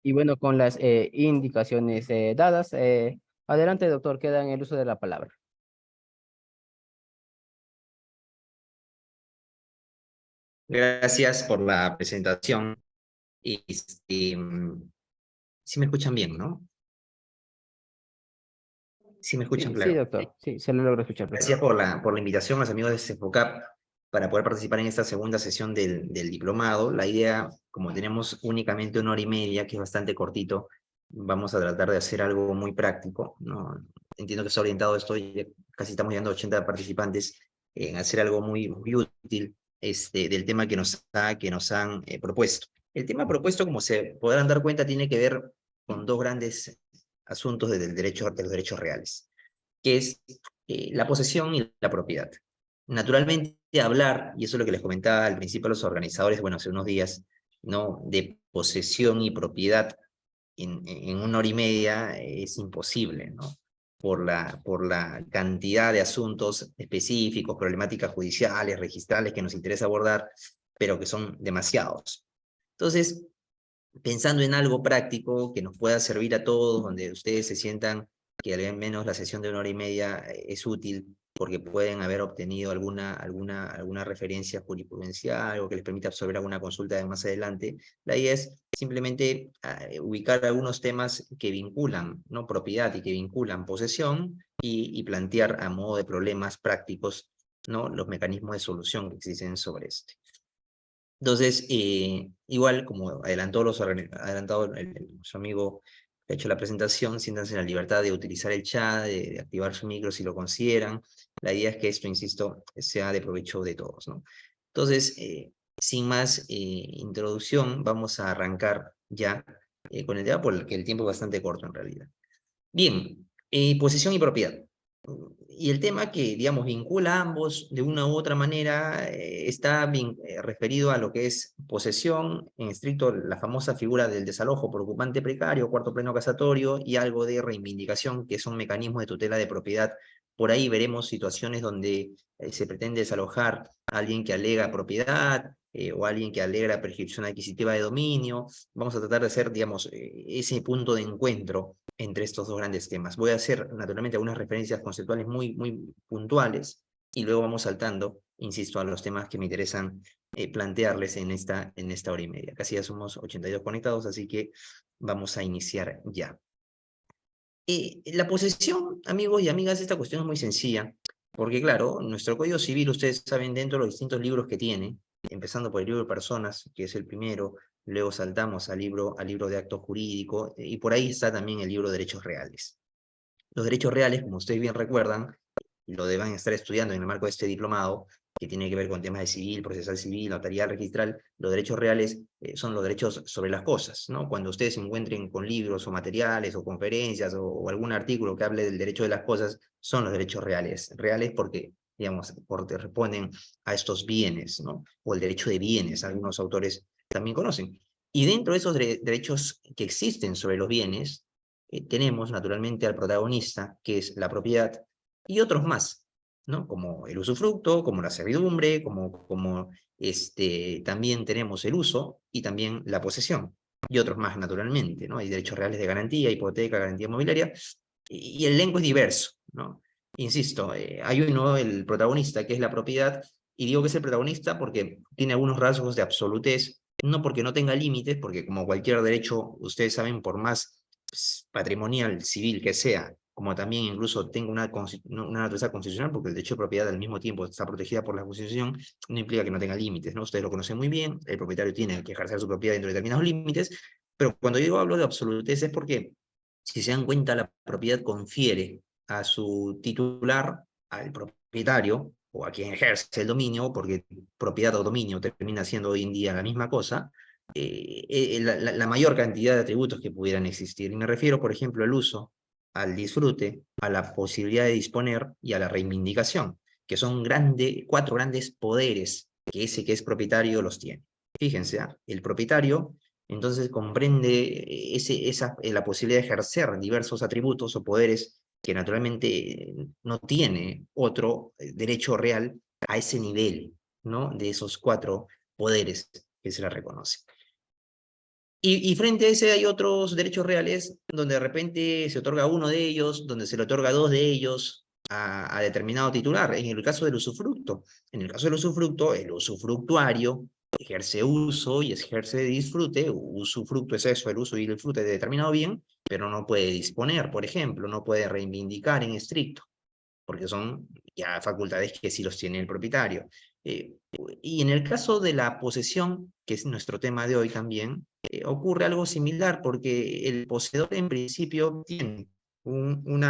Y bueno, con las indicaciones dadas, adelante, doctor, queda en el uso de la palabra. Gracias por la presentación. Sí me escuchan bien, ¿no? Sí me escuchan Sí, sí, claro. doctor, sí, se lo logro escuchar Gracias perfecto. por la invitación a los amigos de CEFOCAP para poder participar en esta segunda sesión del diplomado. La idea, como tenemos únicamente 1 hora y media, que es bastante cortito, vamos a tratar de hacer algo muy práctico, ¿no? Entiendo que está orientado esto, y casi estamos llegando a 80 participantes, en hacer algo muy útil del tema que nos han propuesto. El tema propuesto, como se podrán dar cuenta, tiene que ver con dos grandes asuntos de los derechos reales, que es la posesión y la propiedad. Naturalmente, hablar, y eso es lo que les comentaba al principio a los organizadores, bueno, hace unos días, ¿no? De posesión y propiedad en 1 hora y media es imposible, ¿no? Por la cantidad de asuntos específicos, problemáticas judiciales, registrales que nos interesa abordar, pero que son demasiados. Entonces, pensando en algo práctico que nos pueda servir a todos, donde ustedes se sientan que al menos la sesión de 1 hora y media es útil porque pueden haber obtenido alguna referencia jurisprudencial o que les permita absorber alguna consulta de más adelante. La idea es simplemente ubicar algunos temas que vinculan, ¿no? Propiedad y que vinculan posesión y plantear a modo de problemas prácticos, ¿no? Los mecanismos de solución que existen sobre este. Entonces, igual, como adelantado su amigo que ha hecho la presentación, siéntanse en la libertad de utilizar el chat, de activar su micro si lo consideran. La idea es que esto, insisto, sea de provecho de todos, ¿no? Entonces, sin más introducción, vamos a arrancar ya con el tema, porque el tiempo es bastante corto en realidad. Bien, posesión y propiedad. Y el tema que, digamos, vincula a ambos de una u otra manera está referido a lo que es posesión, en estricto la famosa figura del desalojo por ocupante precario, cuarto pleno casatorio, y algo de reivindicación, que son mecanismos de tutela de propiedad. Por ahí veremos situaciones donde se pretende desalojar a alguien que alega propiedad o alguien que alega prescripción adquisitiva de dominio. Vamos a tratar de hacer, digamos, ese punto de encuentro entre estos dos grandes temas. Voy a hacer, naturalmente, algunas referencias conceptuales muy puntuales y luego vamos saltando, insisto, a los temas que me interesan plantearles en esta 1 hora y media. Casi ya somos 82 conectados, así que vamos a iniciar ya. La posesión, amigos y amigas, esta cuestión es muy sencilla, porque claro, nuestro Código Civil, ustedes saben, dentro de los distintos libros que tiene, empezando por el libro de personas, que es el primero, luego saltamos al libro de acto jurídico, y por ahí está también el libro de derechos reales. Los derechos reales, como ustedes bien recuerdan, y lo deben estar estudiando en el marco de este diplomado, que tiene que ver con temas de civil, procesal civil, notarial, registral. Los derechos reales son los derechos sobre las cosas, ¿no? Cuando ustedes se encuentren con libros o materiales o conferencias o algún artículo que hable del derecho de las cosas, son los derechos reales. Reales porque, digamos, porque responden a estos bienes, ¿no? O el derecho de bienes, algunos autores también conocen. Y dentro de esos derechos que existen sobre los bienes, tenemos naturalmente al protagonista, que es la propiedad, y otros más, ¿no? Como el usufructo, como la servidumbre, como también tenemos el uso y también la posesión, y otros más naturalmente, ¿no? Hay derechos reales de garantía, hipoteca, garantía inmobiliaria, y el elenco es diverso, ¿no? Insisto, hay uno, el protagonista, que es la propiedad, y digo que es el protagonista porque tiene algunos rasgos de absolutez, no porque no tenga límites, porque como cualquier derecho, ustedes saben, por más patrimonial, civil que sea, como también incluso tenga una naturaleza constitucional, porque el derecho de propiedad al mismo tiempo está protegida por la Constitución, no implica que no tenga límites, ¿no? Ustedes lo conocen muy bien, el propietario tiene que ejercer su propiedad dentro de determinados límites, pero cuando yo hablo de absolutez es porque, si se dan cuenta, la propiedad confiere a su titular, al propietario, o a quien ejerce el dominio, porque propiedad o dominio termina siendo hoy en día la misma cosa, la mayor cantidad de atributos que pudieran existir. Y me refiero, por ejemplo, al uso, al disfrute, a la posibilidad de disponer y a la reivindicación, que son 4 grandes poderes que ese que es propietario los tiene. Fíjense, el propietario entonces comprende la posibilidad de ejercer diversos atributos o poderes que naturalmente no tiene otro derecho real a ese nivel, ¿no? De esos 4 poderes que se le reconocen. Y frente a ese hay otros derechos reales donde de repente se otorga uno de ellos, donde se le otorga dos de ellos a determinado titular. En el caso del usufructo. En el caso del usufructo, el usufructuario ejerce uso y ejerce disfrute. Usufructo es eso, el uso y el disfrute de determinado bien, pero no puede disponer, por ejemplo, no puede reivindicar en estricto, porque son ya facultades que sí los tiene el propietario. Y en el caso de la posesión, que es nuestro tema de hoy también, ocurre algo similar, porque el poseedor en principio tiene un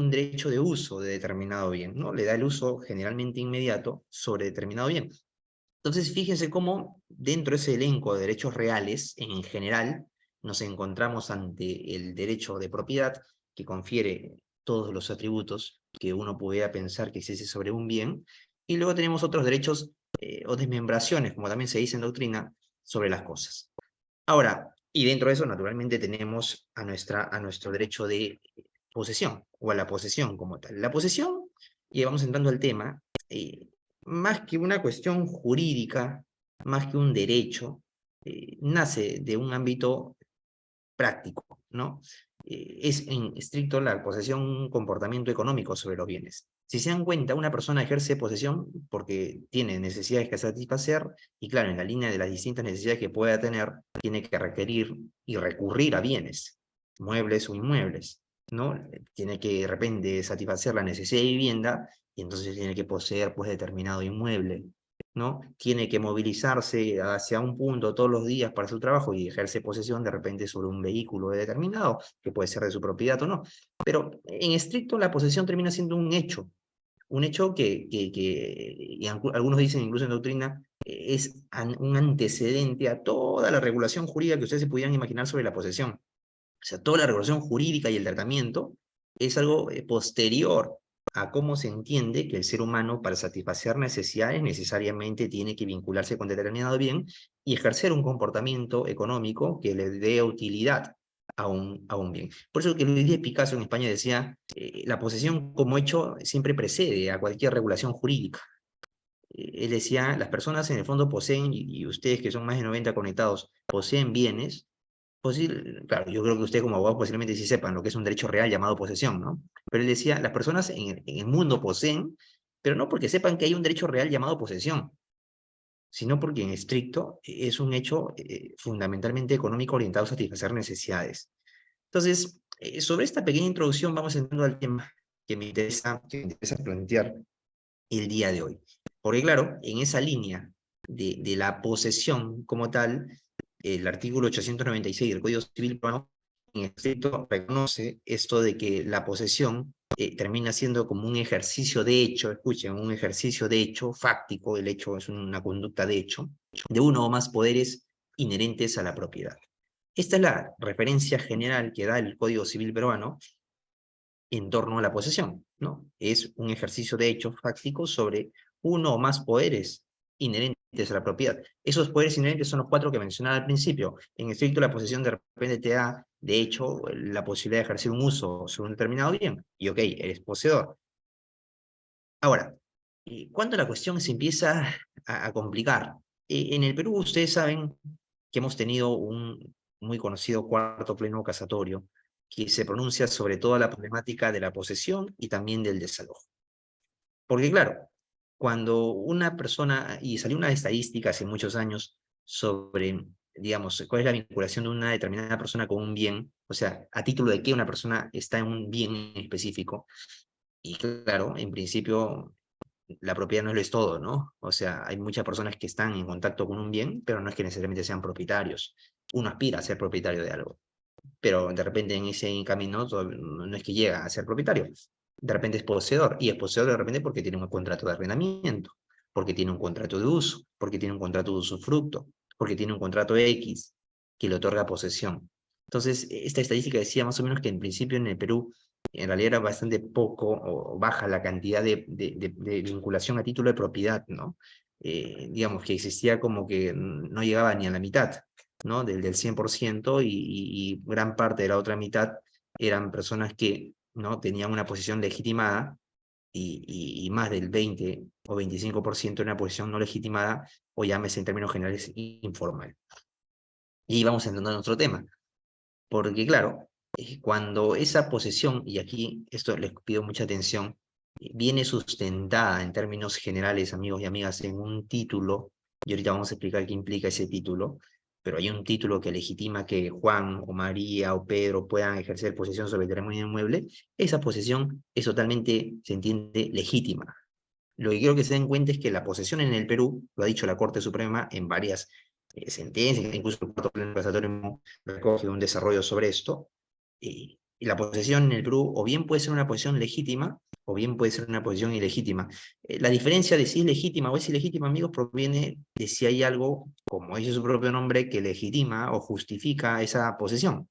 derecho de uso de determinado bien, ¿no? Le da el uso generalmente inmediato sobre determinado bien. Entonces, fíjense cómo dentro de ese elenco de derechos reales, en general, nos encontramos ante el derecho de propiedad que confiere todos los atributos que uno pudiera pensar que existe sobre un bien, y luego tenemos otros derechos o desmembraciones, como también se dice en doctrina, sobre las cosas. Ahora, y dentro de eso, naturalmente, tenemos a nuestro derecho de posesión, o a la posesión como tal. La posesión, y vamos entrando al tema, más que una cuestión jurídica, más que un derecho, nace de un ámbito práctico, ¿no? Es en estricto la posesión un comportamiento económico sobre los bienes. Si se dan cuenta, una persona ejerce posesión porque tiene necesidades que satisfacer y claro, en la línea de las distintas necesidades que pueda tener, tiene que requerir y recurrir a bienes, muebles o inmuebles, ¿no? Tiene que de repente satisfacer la necesidad de vivienda y entonces tiene que poseer pues determinado inmueble, ¿no? Tiene que movilizarse hacia un punto todos los días para su trabajo y ejerce posesión de repente sobre un vehículo determinado, que puede ser de su propiedad o no. Pero en estricto la posesión termina siendo un hecho y algunos dicen incluso en doctrina, es un antecedente a toda la regulación jurídica que ustedes se pudieran imaginar sobre la posesión. O sea, toda la regulación jurídica y el tratamiento es algo posterior a cómo se entiende que el ser humano para satisfacer necesidades necesariamente tiene que vincularse con determinado bien y ejercer un comportamiento económico que le dé utilidad a un bien. Por eso que Luis Díaz Picasso en España decía, la posesión como hecho siempre precede a cualquier regulación jurídica. Él decía, las personas en el fondo poseen, y ustedes que son más de 90 conectados, poseen bienes. Claro, yo creo que ustedes como abogados posiblemente sí sepan lo que es un derecho real llamado posesión, ¿no? Pero él decía, las personas en el mundo poseen, pero no porque sepan que hay un derecho real llamado posesión, sino porque en estricto es un hecho fundamentalmente económico orientado a satisfacer necesidades. Entonces, sobre esta pequeña introducción vamos entrando al tema que me interesa plantear el día de hoy. Porque claro, en esa línea de la posesión como tal, el artículo 896 del Código Civil peruano en estricto reconoce esto de que la posesión termina siendo como un ejercicio de hecho, escuchen, un ejercicio de hecho fáctico, el hecho es una conducta de hecho, de uno o más poderes inherentes a la propiedad. Esta es la referencia general que da el Código Civil peruano en torno a la posesión, ¿no? Es un ejercicio de hecho fáctico sobre uno o más poderes inherentes a la propiedad. Esos poderes inherentes son los cuatro que mencionaba al principio. En estricto, la posesión de repente te da, de hecho, la posibilidad de ejercer un uso sobre un determinado bien, y ok, eres poseedor. Ahora, cuando la cuestión se empieza a complicar, en el Perú ustedes saben que hemos tenido un muy conocido cuarto pleno casatorio que se pronuncia sobre toda la problemática de la posesión y también del desalojo. Porque claro, cuando una persona, y salió una estadística hace muchos años sobre, digamos, cuál es la vinculación de una determinada persona con un bien, o sea, a título de que una persona está en un bien específico, y claro, en principio la propiedad no lo es todo, ¿no? O sea, hay muchas personas que están en contacto con un bien, pero no es que necesariamente sean propietarios. Uno aspira a ser propietario de algo, pero de repente en ese camino no es que llega a ser propietario. De repente es poseedor, y es poseedor de repente porque tiene un contrato de arrendamiento, porque tiene un contrato de uso, porque tiene un contrato de usufructo, porque tiene un contrato X que le otorga posesión. Entonces, esta estadística decía más o menos que en principio en el Perú en realidad era bastante poco o baja la cantidad de vinculación a título de propiedad, ¿no? Digamos que existía como que no llegaba ni a la mitad, ¿no? Del 100% y gran parte de la otra mitad eran personas que ¿no? tenían una posición legitimada y más del 20 o 25% era una posición no legitimada o llámese en términos generales informal. Y vamos a entender nuestro tema. Porque claro, cuando esa posesión, y aquí esto les pido mucha atención, viene sustentada en términos generales, amigos y amigas, en un título, y ahorita vamos a explicar qué implica ese título, pero hay un título que legitima que Juan o María o Pedro puedan ejercer posesión sobre el terreno inmueble, esa posesión es totalmente, se entiende, legítima. Lo que quiero que se den cuenta es que la posesión en el Perú, lo ha dicho la Corte Suprema en varias sentencias, incluso el cuarto pleno casatorio recoge un desarrollo sobre esto, y la posesión en el Perú o bien puede ser una posesión legítima o bien puede ser una posesión ilegítima. La diferencia de si es legítima o es ilegítima, amigos, proviene de si hay algo, como dice su propio nombre, que legitima o justifica esa posesión.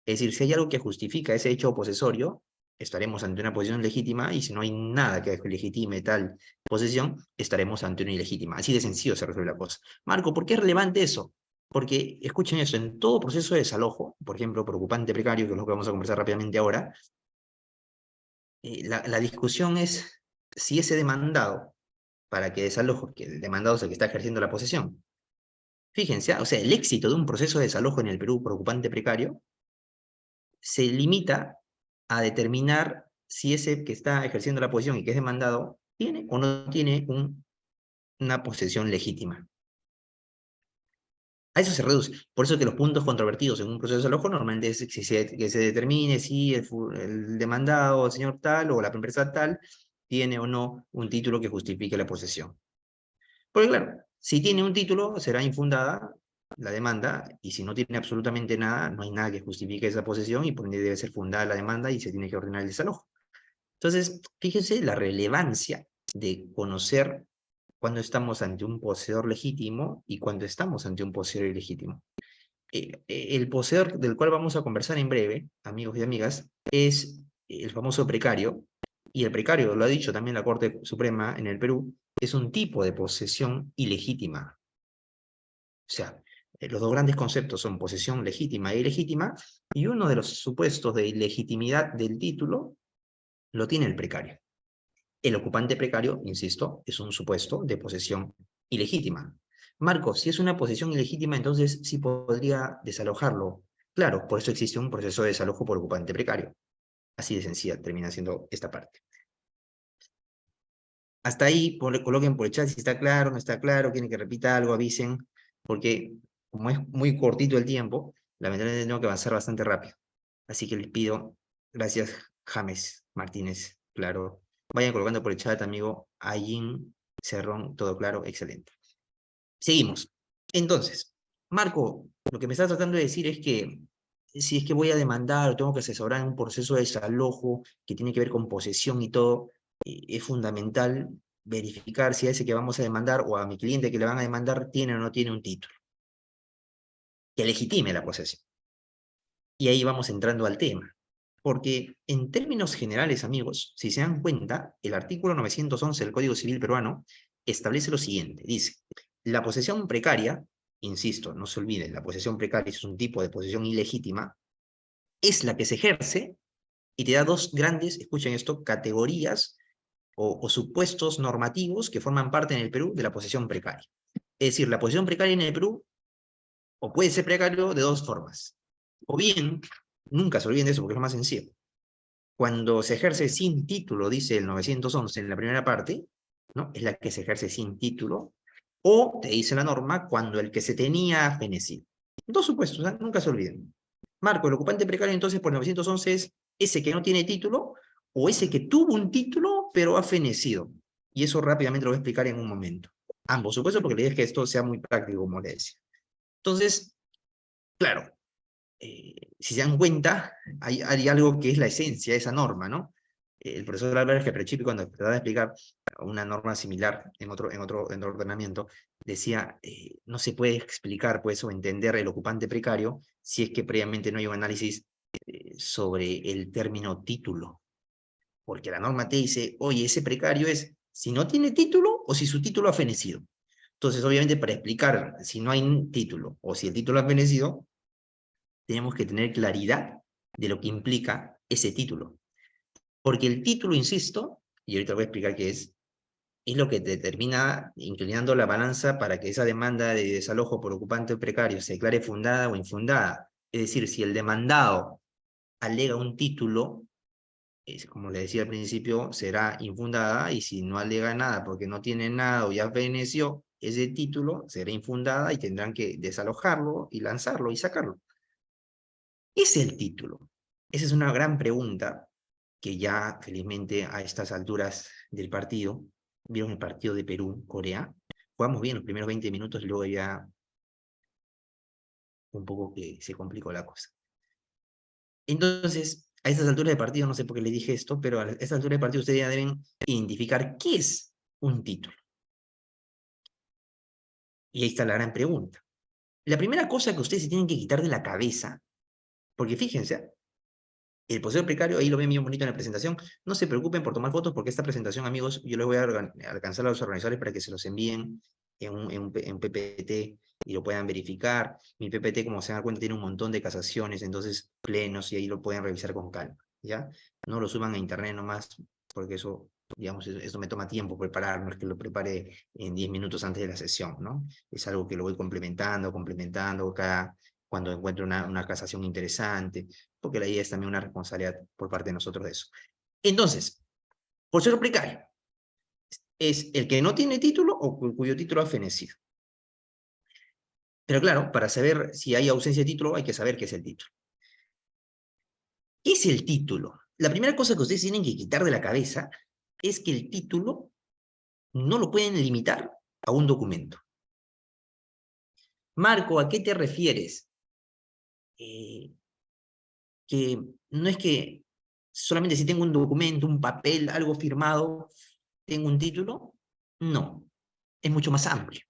Es decir, si hay algo que justifica ese hecho posesorio, estaremos ante una posesión legítima, y si no hay nada que legitime tal posesión, estaremos ante una ilegítima. Así de sencillo se resuelve la cosa. Marco, ¿por qué es relevante eso? Porque, escuchen eso, en todo proceso de desalojo, por ejemplo, por ocupante precario, que es lo que vamos a conversar rápidamente ahora, la discusión es si ese demandado, para que desalojo, que el demandado es el que está ejerciendo la posesión. Fíjense, o sea, el éxito de un proceso de desalojo en el Perú por ocupante precario se limita a determinar si ese que está ejerciendo la posesión y que es demandado tiene o no tiene una posesión legítima. A eso se reduce. Por eso que los puntos controvertidos en un proceso de desalojo normalmente es que se determine si el demandado, el señor tal o la empresa tal, tiene o no un título que justifique la posesión. Porque claro, si tiene un título, será infundada la demanda, y si no tiene absolutamente nada, no hay nada que justifique esa posesión, y por ende debe ser fundada la demanda y se tiene que ordenar el desalojo. Entonces, fíjense la relevancia de conocer cuando estamos ante un poseedor legítimo y cuando estamos ante un poseedor ilegítimo. El poseedor del cual vamos a conversar en breve, amigos y amigas, es el famoso precario, y el precario, lo ha dicho también la Corte Suprema en el Perú, es un tipo de posesión ilegítima. O sea, los dos grandes conceptos son posesión legítima e ilegítima, y uno de los supuestos de ilegitimidad del título lo tiene el precario. El ocupante precario, insisto, es un supuesto de posesión ilegítima. Marcos, si es una posesión ilegítima, entonces sí podría desalojarlo. Claro, por eso existe un proceso de desalojo por ocupante precario. Así de sencilla termina siendo esta parte. Hasta ahí, coloquen por el chat si está claro, no está claro, quieren que repita algo, avisen, porque como es muy cortito el tiempo, lamentablemente tengo que avanzar bastante rápido. Así que les pido, gracias James Martínez, claro. Vayan colocando por el chat, amigo Ayin Cerrón, todo claro, excelente. Seguimos. Entonces, Marco, lo que me está tratando de decir es que si es que voy a demandar o tengo que asesorar en un proceso de desalojo que tiene que ver con posesión y todo, es fundamental verificar si a ese que vamos a demandar o a mi cliente que le van a demandar tiene o no tiene un título que legitime la posesión. Y ahí vamos entrando al tema. Porque en términos generales, amigos, si se dan cuenta, el artículo 911 del Código Civil peruano establece lo siguiente. Dice, la posesión precaria, insisto, no se olviden, la posesión precaria es un tipo de posesión ilegítima, es la que se ejerce y te da dos grandes, escuchen esto, categorías o supuestos normativos que forman parte en el Perú de la posesión precaria. Es decir, la posesión precaria en el Perú o puede ser precario de dos formas. O bien, nunca se olviden de eso porque es lo más sencillo. Cuando se ejerce sin título, dice el 911 en la primera parte, ¿no? Es la que se ejerce sin título, o te dice la norma cuando el que se tenía ha fenecido. Dos supuestos, ¿eh? Nunca se olviden. Marco, el ocupante precario entonces por 911 es ese que no tiene título o ese que tuvo un título pero ha fenecido. Y eso rápidamente lo voy a explicar en un momento. Ambos supuestos, porque la idea es que esto sea muy práctico, como le decía. Entonces, claro, si se dan cuenta, hay algo que es la esencia de esa norma, ¿no? El profesor Álvarez Geprechipi, cuando trataba de explicar una norma similar en otro ordenamiento, decía, no se puede explicar, pues, o entender el ocupante precario si es que previamente no hay un análisis sobre el término título. Porque la norma te dice, oye, ese precario es si no tiene título o si su título ha fenecido. Entonces, obviamente, para explicar si no hay un título o si el título ha fenecido, tenemos que tener claridad de lo que implica ese título. Porque el título, insisto, y ahorita voy a explicar qué es lo que te termina inclinando la balanza para que esa demanda de desalojo por ocupante precario se declare fundada o infundada. Es decir, si el demandado alega un título, como le decía al principio, será infundada, y si no alega nada porque no tiene nada o ya feneció, ese título será infundada y tendrán que desalojarlo y lanzarlo y sacarlo. ¿Qué es el título? Esa es una gran pregunta que ya felizmente a estas alturas del partido, vieron el partido de Perú-Corea, jugamos bien los primeros 20 minutos y luego ya un poco que se complicó la cosa. Entonces, a estas alturas del partido, no sé por qué le dije esto, pero a estas alturas del partido ustedes ya deben identificar qué es un título. Y ahí está la gran pregunta. La primera cosa que ustedes se tienen que quitar de la cabeza, porque fíjense, el poseo precario, ahí lo ven bien bonito en la presentación. No se preocupen por tomar fotos porque esta presentación, amigos, yo les voy a alcanzar a los organizadores para que se los envíen en un PPT y lo puedan verificar. Mi PPT, como se dan cuenta, tiene un montón de casaciones, entonces plenos, y ahí lo pueden revisar con calma, ¿ya? No lo suban a internet nomás, porque eso, digamos, eso me toma tiempo preparar, no es que lo prepare en 10 minutos antes de la sesión, ¿no? Es algo que lo voy complementando cuando encuentro una casación interesante, porque la idea es también una responsabilidad por parte de nosotros de eso. Entonces, por ser precario, es el que no tiene título o cuyo título ha fenecido. Pero claro, para saber si hay ausencia de título, hay que saber qué es el título. ¿Qué es el título? La primera cosa que ustedes tienen que quitar de la cabeza es que el título no lo pueden limitar a un documento. Marco, ¿a qué te refieres? Que no es que solamente si tengo un documento, un papel, algo firmado, tengo un título. No, es mucho más amplio.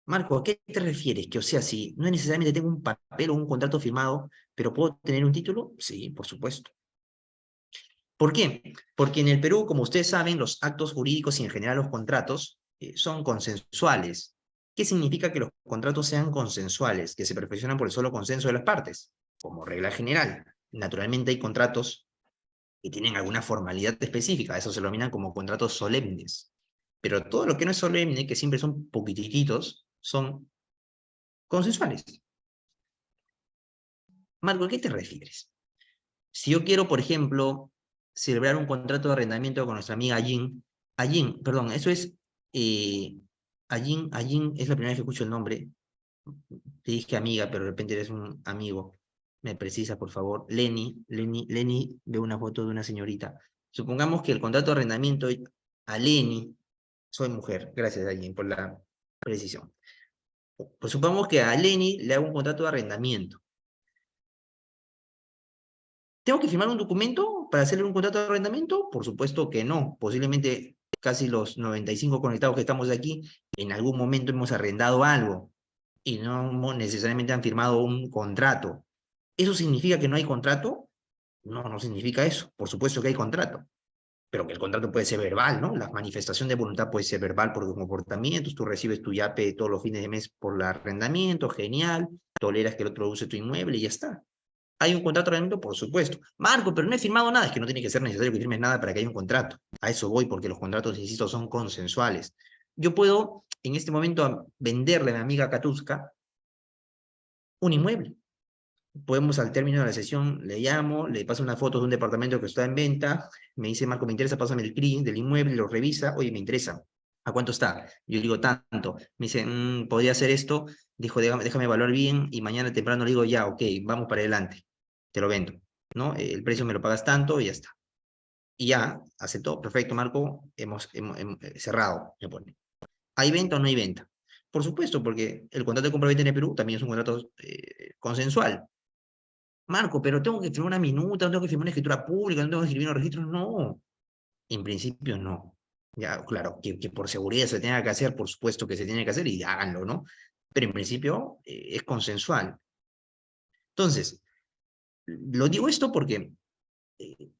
Marco, ¿a qué te refieres? Que, o sea, si no necesariamente tengo un papel o un contrato firmado, pero ¿puedo tener un título? Sí, por supuesto. ¿Por qué? Porque en el Perú, como ustedes saben, los actos jurídicos y en general los contratos son consensuales. ¿Qué significa que los contratos sean consensuales? Que se perfeccionan por el solo consenso de las partes, como regla general. Naturalmente hay contratos que tienen alguna formalidad específica, eso se lo denominan como contratos solemnes. Pero todo lo que no es solemne, que siempre son poquititos, son consensuales. Marco, ¿a qué te refieres? Si yo quiero, por ejemplo, celebrar un contrato de arrendamiento con nuestra amiga Ajin, perdón, eso es, Ajin es la primera vez que escucho el nombre, te dije amiga, pero de repente eres un amigo, me precisa, por favor. Lenny, veo una foto de una señorita. Supongamos que el contrato de arrendamiento a Lenny, soy mujer, gracias Ajin por la precisión. Pues supongamos que a Lenny le hago un contrato de arrendamiento. ¿Tengo que firmar un documento para hacerle un contrato de arrendamiento? Por supuesto que no. Posiblemente casi los 95 conectados que estamos aquí, en algún momento hemos arrendado algo y no necesariamente han firmado un contrato. ¿Eso significa que no hay contrato? No, no significa eso. Por supuesto que hay contrato, pero que el contrato puede ser verbal, ¿no? La manifestación de voluntad puede ser verbal por tus comportamientos, tú recibes tu yape todos los fines de mes por el arrendamiento, genial, toleras que el otro use tu inmueble y ya está. ¿Hay un contrato de arrendamiento? Por supuesto. Marco, pero no he firmado nada. Es que no tiene que ser necesario que firmes nada para que haya un contrato. A eso voy, porque los contratos, insisto, son consensuales. Yo puedo, en este momento, venderle a mi amiga Katuska un inmueble. Podemos, al término de la sesión, le llamo, le paso una foto de un departamento que está en venta, me dice, Marco, me interesa, pásame el CRI del inmueble, lo revisa, oye, me interesa. ¿A cuánto está? Yo digo, tanto. Me dice, podría hacer esto. Dijo, déjame evaluar bien y mañana temprano le digo, ya, ok, vamos para adelante. Te lo vendo, ¿no? El precio me lo pagas tanto y ya está. Y ya, aceptó, perfecto, Marco, hemos cerrado, me pone. ¿Hay venta o no hay venta? Por supuesto, porque el contrato de compra-venta en el Perú también es un contrato consensual. Marco, pero tengo que firmar una minuta, no tengo que firmar una escritura pública, no tengo que escribir unos registros. No, en principio no. Ya, claro, que por seguridad se tenga que hacer, por supuesto que se tiene que hacer y háganlo, ¿no? Pero en principio es consensual. Entonces, lo digo esto porque, eh,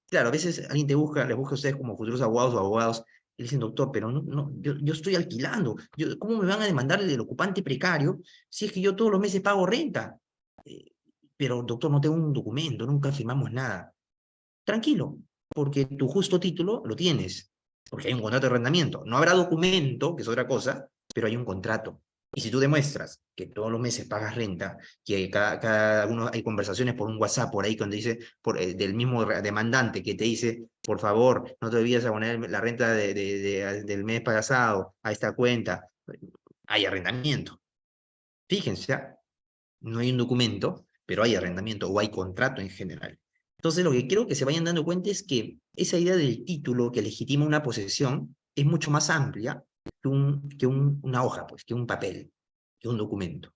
claro, a veces alguien les busca a ustedes como futuros abogados o abogados, y le dicen, doctor, pero yo estoy alquilando. ¿Cómo me van a demandar del ocupante precario si es que yo todos los meses pago renta? Pero, doctor, no tengo un documento, nunca firmamos nada. Tranquilo, porque tu justo título lo tienes. porque hay un contrato de arrendamiento. No habrá documento, que es otra cosa, pero hay un contrato. Y si tú demuestras que todos los meses pagas renta, que cada uno hay conversaciones por un WhatsApp por ahí donde dice, del mismo demandante que te dice, por favor, no te olvides abonar la renta del mes pasado a esta cuenta, hay arrendamiento. Fíjense, ¿ah? No hay un documento, pero hay arrendamiento o hay contrato en general. Entonces, lo que quiero que se vayan dando cuenta es que esa idea del título que legitima una posesión es mucho más amplia una hoja, pues, que un papel, que un documento.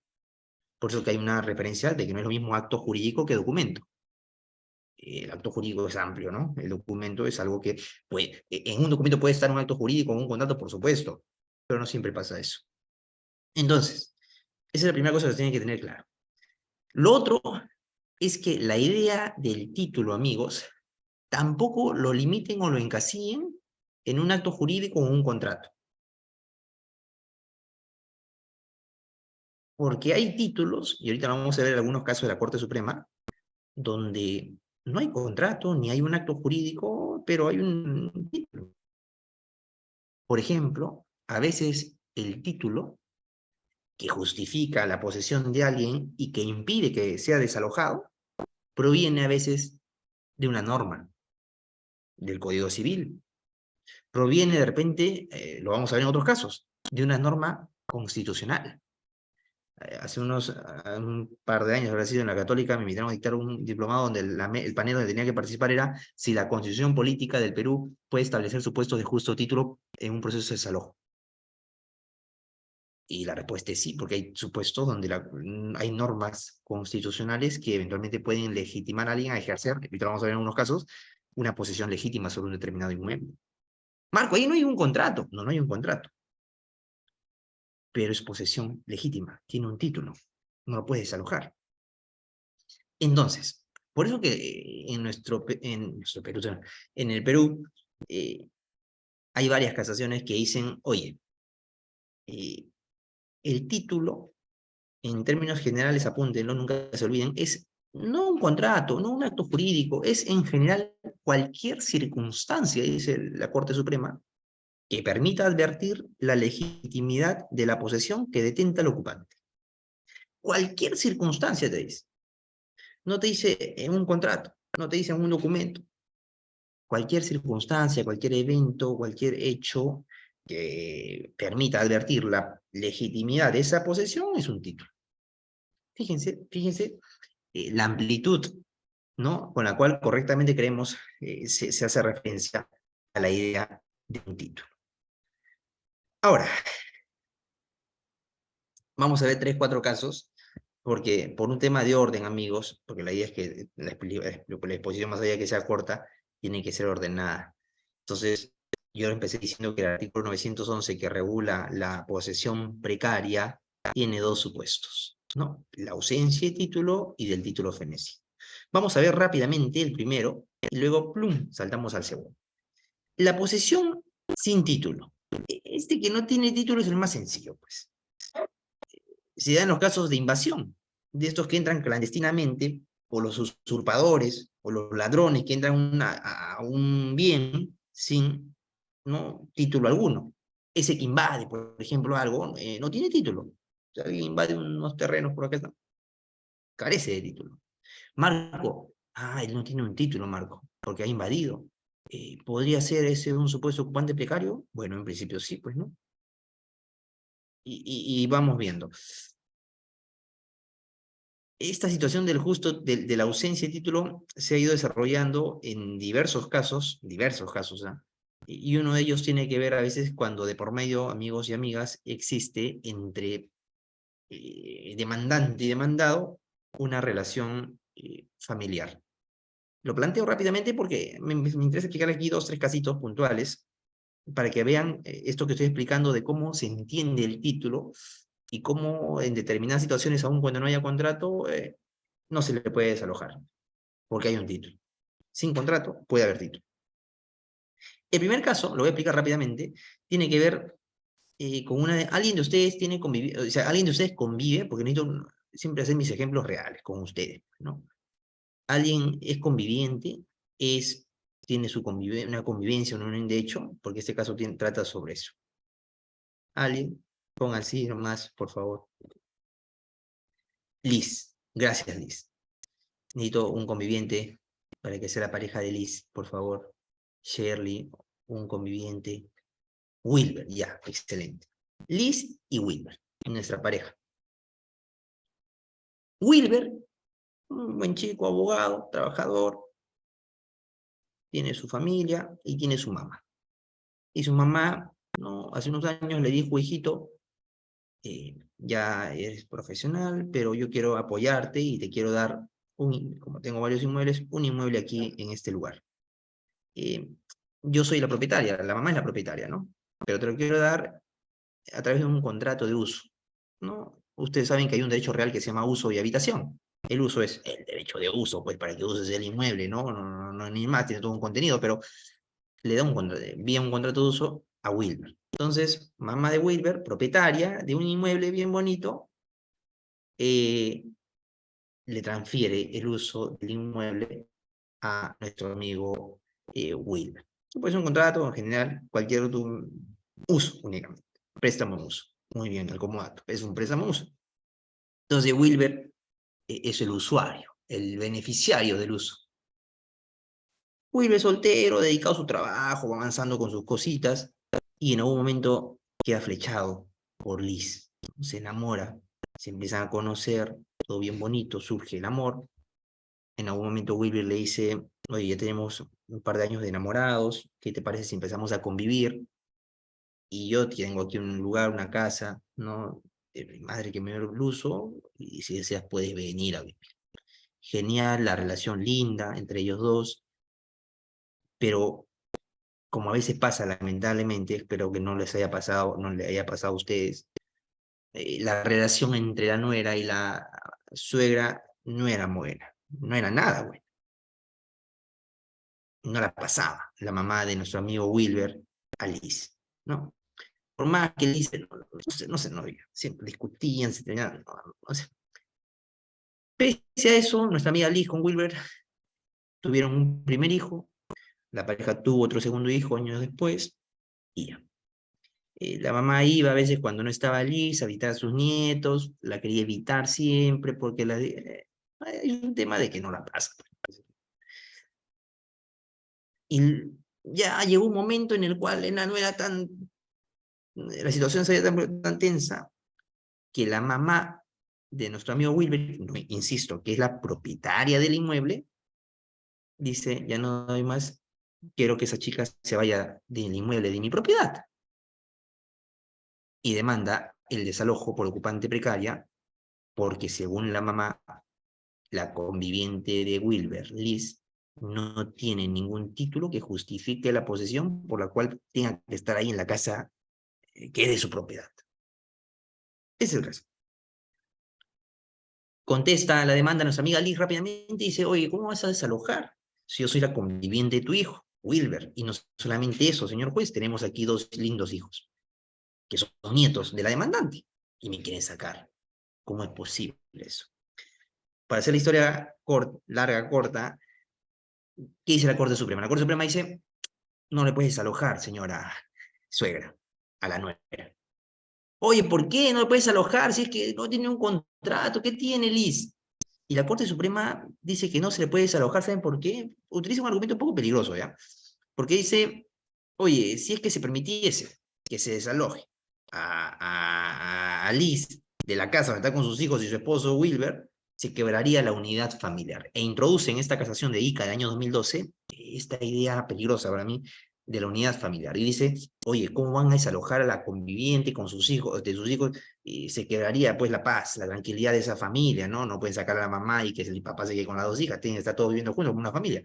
Por eso que hay una referencia de que no es lo mismo acto jurídico que documento. El acto jurídico es amplio, ¿no? El documento es algo que, en un documento puede estar un acto jurídico o un contrato, por supuesto, pero no siempre pasa eso. Entonces, esa es la primera cosa que se tiene que tener claro. Lo otro es que la idea del título, amigos, tampoco lo limiten o lo encasillen en un acto jurídico o un contrato. Porque hay títulos, y ahorita vamos a ver algunos casos de la Corte Suprema, donde no hay contrato ni hay un acto jurídico, pero hay un título. Por ejemplo, a veces el título que justifica la posesión de alguien y que impide que sea desalojado, proviene a veces de una norma del Código Civil. Proviene de repente, lo vamos a ver en otros casos, de una norma constitucional. Hace un par de años, habrá sido en la Católica, me invitaron a dictar un diplomado donde el panel donde tenía que participar era si la Constitución Política del Perú puede establecer supuestos de justo título en un proceso de desalojo. Y la respuesta es sí, porque hay supuestos donde hay normas constitucionales que eventualmente pueden legitimar a alguien a ejercer, ahorita vamos a ver en unos casos, una posesión legítima sobre un determinado inmueble. Marco, ahí no hay un contrato. No, no hay un contrato. Pero es posesión legítima, tiene un título, no lo puedes desalojar. Entonces, por eso que en Perú, en el Perú, hay varias casaciones que dicen, oye, el título, en términos generales, apúntenlo, nunca se olviden, es no un contrato, no un acto jurídico, es en general cualquier circunstancia, dice la Corte Suprema, que permita advertir la legitimidad de la posesión que detenta el ocupante. Cualquier circunstancia te dice. No te dice en un contrato, no te dice en un documento. Cualquier circunstancia, cualquier evento, cualquier hecho que permita advertir la legitimidad de esa posesión es un título. Fíjense la amplitud, ¿no?, con la cual correctamente creemos se hace referencia a la idea de un título. Ahora, vamos a ver 3, 4 casos, porque por un tema de orden, amigos, porque la idea es que la exposición, más allá de que sea corta, tiene que ser ordenada. Entonces, yo empecé diciendo que el artículo 911, que regula la posesión precaria, tiene 2 supuestos, ¿no? La ausencia de título y del título fenecio. Vamos a ver rápidamente el primero, y luego, plum, saltamos al segundo. La posesión sin título. Este que no tiene título es el más sencillo, pues. Se da en los casos de invasión, de estos que entran clandestinamente, o los usurpadores, o los ladrones que entran a un bien sin, ¿no?, título alguno. Ese que invade, por ejemplo, algo, no tiene título. O sea, alguien invade unos terrenos por acá, carece de título. Marco, él no tiene un título, Marco, porque ha invadido. ¿Podría ser ese un supuesto ocupante precario? Bueno, en principio sí, pues, ¿no? Y vamos viendo. Esta situación de la ausencia de título se ha ido desarrollando en diversos casos, ¿ah? Y uno de ellos tiene que ver a veces cuando de por medio, amigos y amigas, existe entre demandante y demandado una relación familiar. Lo planteo rápidamente porque me interesa explicar aquí 2, 3 casitos puntuales para que vean esto que estoy explicando de cómo se entiende el título y cómo en determinadas situaciones, aun cuando no haya contrato, no se le puede desalojar, porque hay un título. Sin contrato puede haber título. El primer caso, lo voy a explicar rápidamente, tiene que ver con alguien de ustedes tiene convivido, o sea, alguien de ustedes convive, porque necesito siempre hacer mis ejemplos reales con ustedes, ¿no? Alguien es conviviente, es tiene una convivencia, una unión de hecho, porque este caso trata sobre eso. Alguien, ponga sí nomás, por favor. Liz, gracias Liz. Necesito un conviviente para que sea la pareja de Liz, por favor. Shirley, un conviviente. Wilber, ya, excelente. Liz y Wilber, nuestra pareja. Wilber, un buen chico, abogado, trabajador, tiene su familia y tiene su mamá. Y su mamá, no, hace unos años le dijo, hijito, ya eres profesional, pero yo quiero apoyarte y te quiero dar, como tengo varios inmuebles, un inmueble aquí en este lugar. Yo soy la propietaria, la mamá es la propietaria, ¿no? Pero te lo quiero dar a través de un contrato de uso, ¿no? Ustedes saben que hay un derecho real que se llama uso y habitación. El uso es el derecho de uso, pues para que uses el inmueble, ¿no? No, ni más, tiene todo un contenido, pero le da envía un contrato de uso a Wilber. Entonces, mamá de Wilber, propietaria de un inmueble bien bonito, le transfiere el uso del inmueble a nuestro amigo Wilber. Puede ser un contrato, en general, cualquier otro uso únicamente. Préstamo de uso. Muy bien, el comodato. Es un préstamo de uso. Entonces, Wilber es el usuario, el beneficiario del uso. Wilber es soltero, dedicado a su trabajo, va avanzando con sus cositas, y en algún momento queda flechado por Liz. Se enamora, se empiezan a conocer, todo bien bonito, surge el amor. En algún momento Wilber le dice, oye, ya tenemos un par de años de enamorados, ¿qué te parece si empezamos a convivir? Y yo tengo aquí un lugar, una casa, ¿no? De mi madre que me dio el uso, y si deseas puedes venir a vivir. Genial, la relación linda entre ellos dos, pero como a veces pasa, lamentablemente, espero que no les haya pasado, no le haya pasado a ustedes, la relación entre la nuera y la suegra no era buena, no era nada buena. No la pasaba la mamá de nuestro amigo Wilber a Liz, ¿no? Por más que Liz no se novia, siempre discutían, se tenían, no sé. Pese a eso, nuestra amiga Liz con Wilber tuvieron un primer hijo, la pareja tuvo otro segundo hijo años después, y ya. La mamá iba a veces cuando no estaba Liz a visitar a sus nietos, la quería evitar siempre porque hay un tema de que no la pasa. Y ya llegó un momento en el cual no era la situación se veía tan tensa que la mamá de nuestro amigo Wilber, insisto, que es la propietaria del inmueble, dice, ya no doy más, quiero que esa chica se vaya del inmueble de mi propiedad. Y demanda el desalojo por ocupante precaria, porque según la mamá, la conviviente de Wilber, Liz, no tiene ningún título que justifique la posesión por la cual tenga que estar ahí en la casa que es de su propiedad. Ese es el caso. Contesta la demanda a nuestra amiga Liz rápidamente y dice, oye, ¿cómo vas a desalojar si yo soy la conviviente de tu hijo, Wilber? Y no solamente eso, señor juez, tenemos aquí dos lindos hijos, que son nietos de la demandante, y me quieren sacar. ¿Cómo es posible eso? Para hacer la historia larga, corta, ¿qué dice la Corte Suprema? La Corte Suprema dice, no le puedes desalojar, señora suegra, a la nuera. Oye, ¿por qué no le puedes alojar si es que no tiene un contrato? ¿Qué tiene Liz? Y la Corte Suprema dice que no se le puede desalojar, ¿saben por qué? Utiliza un argumento un poco peligroso, ¿ya? Porque dice, oye, si es que se permitiese que se desaloje a Liz de la casa donde está con sus hijos y su esposo Wilber, se quebraría la unidad familiar. E introduce en esta casación de ICA del año 2012 esta idea peligrosa para mí de la unidad familiar. Y dice, oye, ¿cómo van a desalojar a la conviviente con sus hijos, de sus hijos? Y se quebraría pues la paz, la tranquilidad de esa familia, ¿no? No pueden sacar a la mamá y que el papá se quede con las dos hijas, tienen que estar todos viviendo juntos como una familia.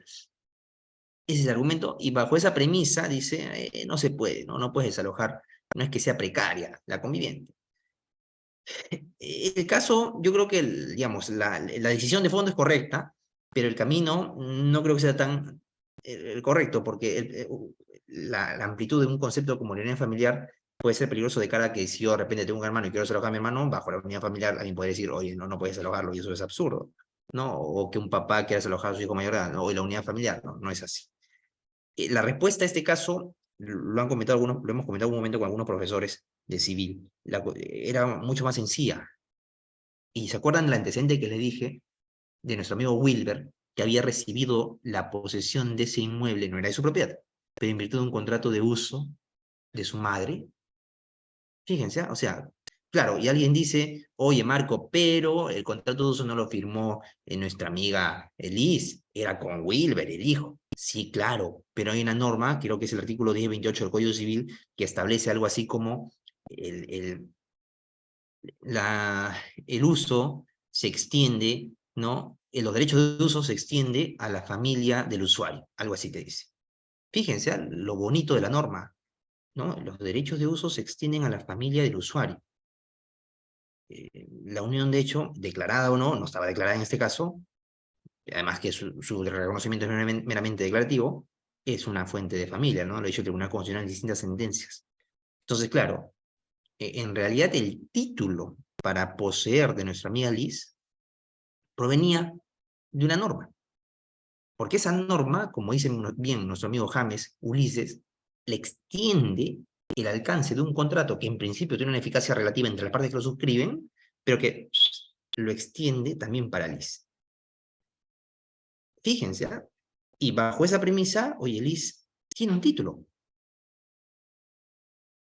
Ese es el argumento, y bajo esa premisa dice, no se puede, ¿no? No puedes desalojar, no es que sea precaria la conviviente. El caso, yo creo que, digamos, la decisión de fondo es correcta, pero el camino no creo que sea tan correcto, porque la amplitud de un concepto como la unidad familiar puede ser peligroso de cara a que si yo de repente tengo un hermano y quiero desalojar a mi hermano, bajo la unidad familiar alguien puede decir, oye, no puedes desalojarlo, y eso es absurdo, ¿no? O que un papá quiera desalojar a su hijo mayor, ¿no? O la unidad familiar, no es así. La respuesta a este caso, lo hemos comentado un momento con algunos profesores de civil, era mucho más sencilla. Y ¿se acuerdan el antecedente que les dije de nuestro amigo Wilber, que había recibido la posesión de ese inmueble, no era de su propiedad, pero en virtud de un contrato de uso de su madre? Fíjense, o sea, claro, y alguien dice, oye Marco, pero el contrato de uso no lo firmó nuestra amiga Elise, era con Wilber, el hijo. Sí, claro, pero hay una norma, creo que es el artículo 1028 del Código Civil, que establece algo así como el, el, el uso se extiende, ¿no? Los derechos de uso se extiende a la familia del usuario, algo así te dice. Fíjense lo bonito de la norma, ¿no? Los derechos de uso se extienden a la familia del usuario. La unión, de hecho, declarada o no, no estaba declarada en este caso, además que su reconocimiento es meramente declarativo, es una fuente de familia, ¿no? Lo ha dicho el Tribunal Constitucional en distintas sentencias. Entonces, claro, en realidad el título para poseer de nuestra amiga Liz provenía de una norma, porque esa norma, como dice bien nuestro amigo James Ulises, le extiende el alcance de un contrato que en principio tiene una eficacia relativa entre las partes que lo suscriben, pero que lo extiende también para Liz. Fíjense, ¿ah? Y bajo esa premisa, oye, Liz tiene un título.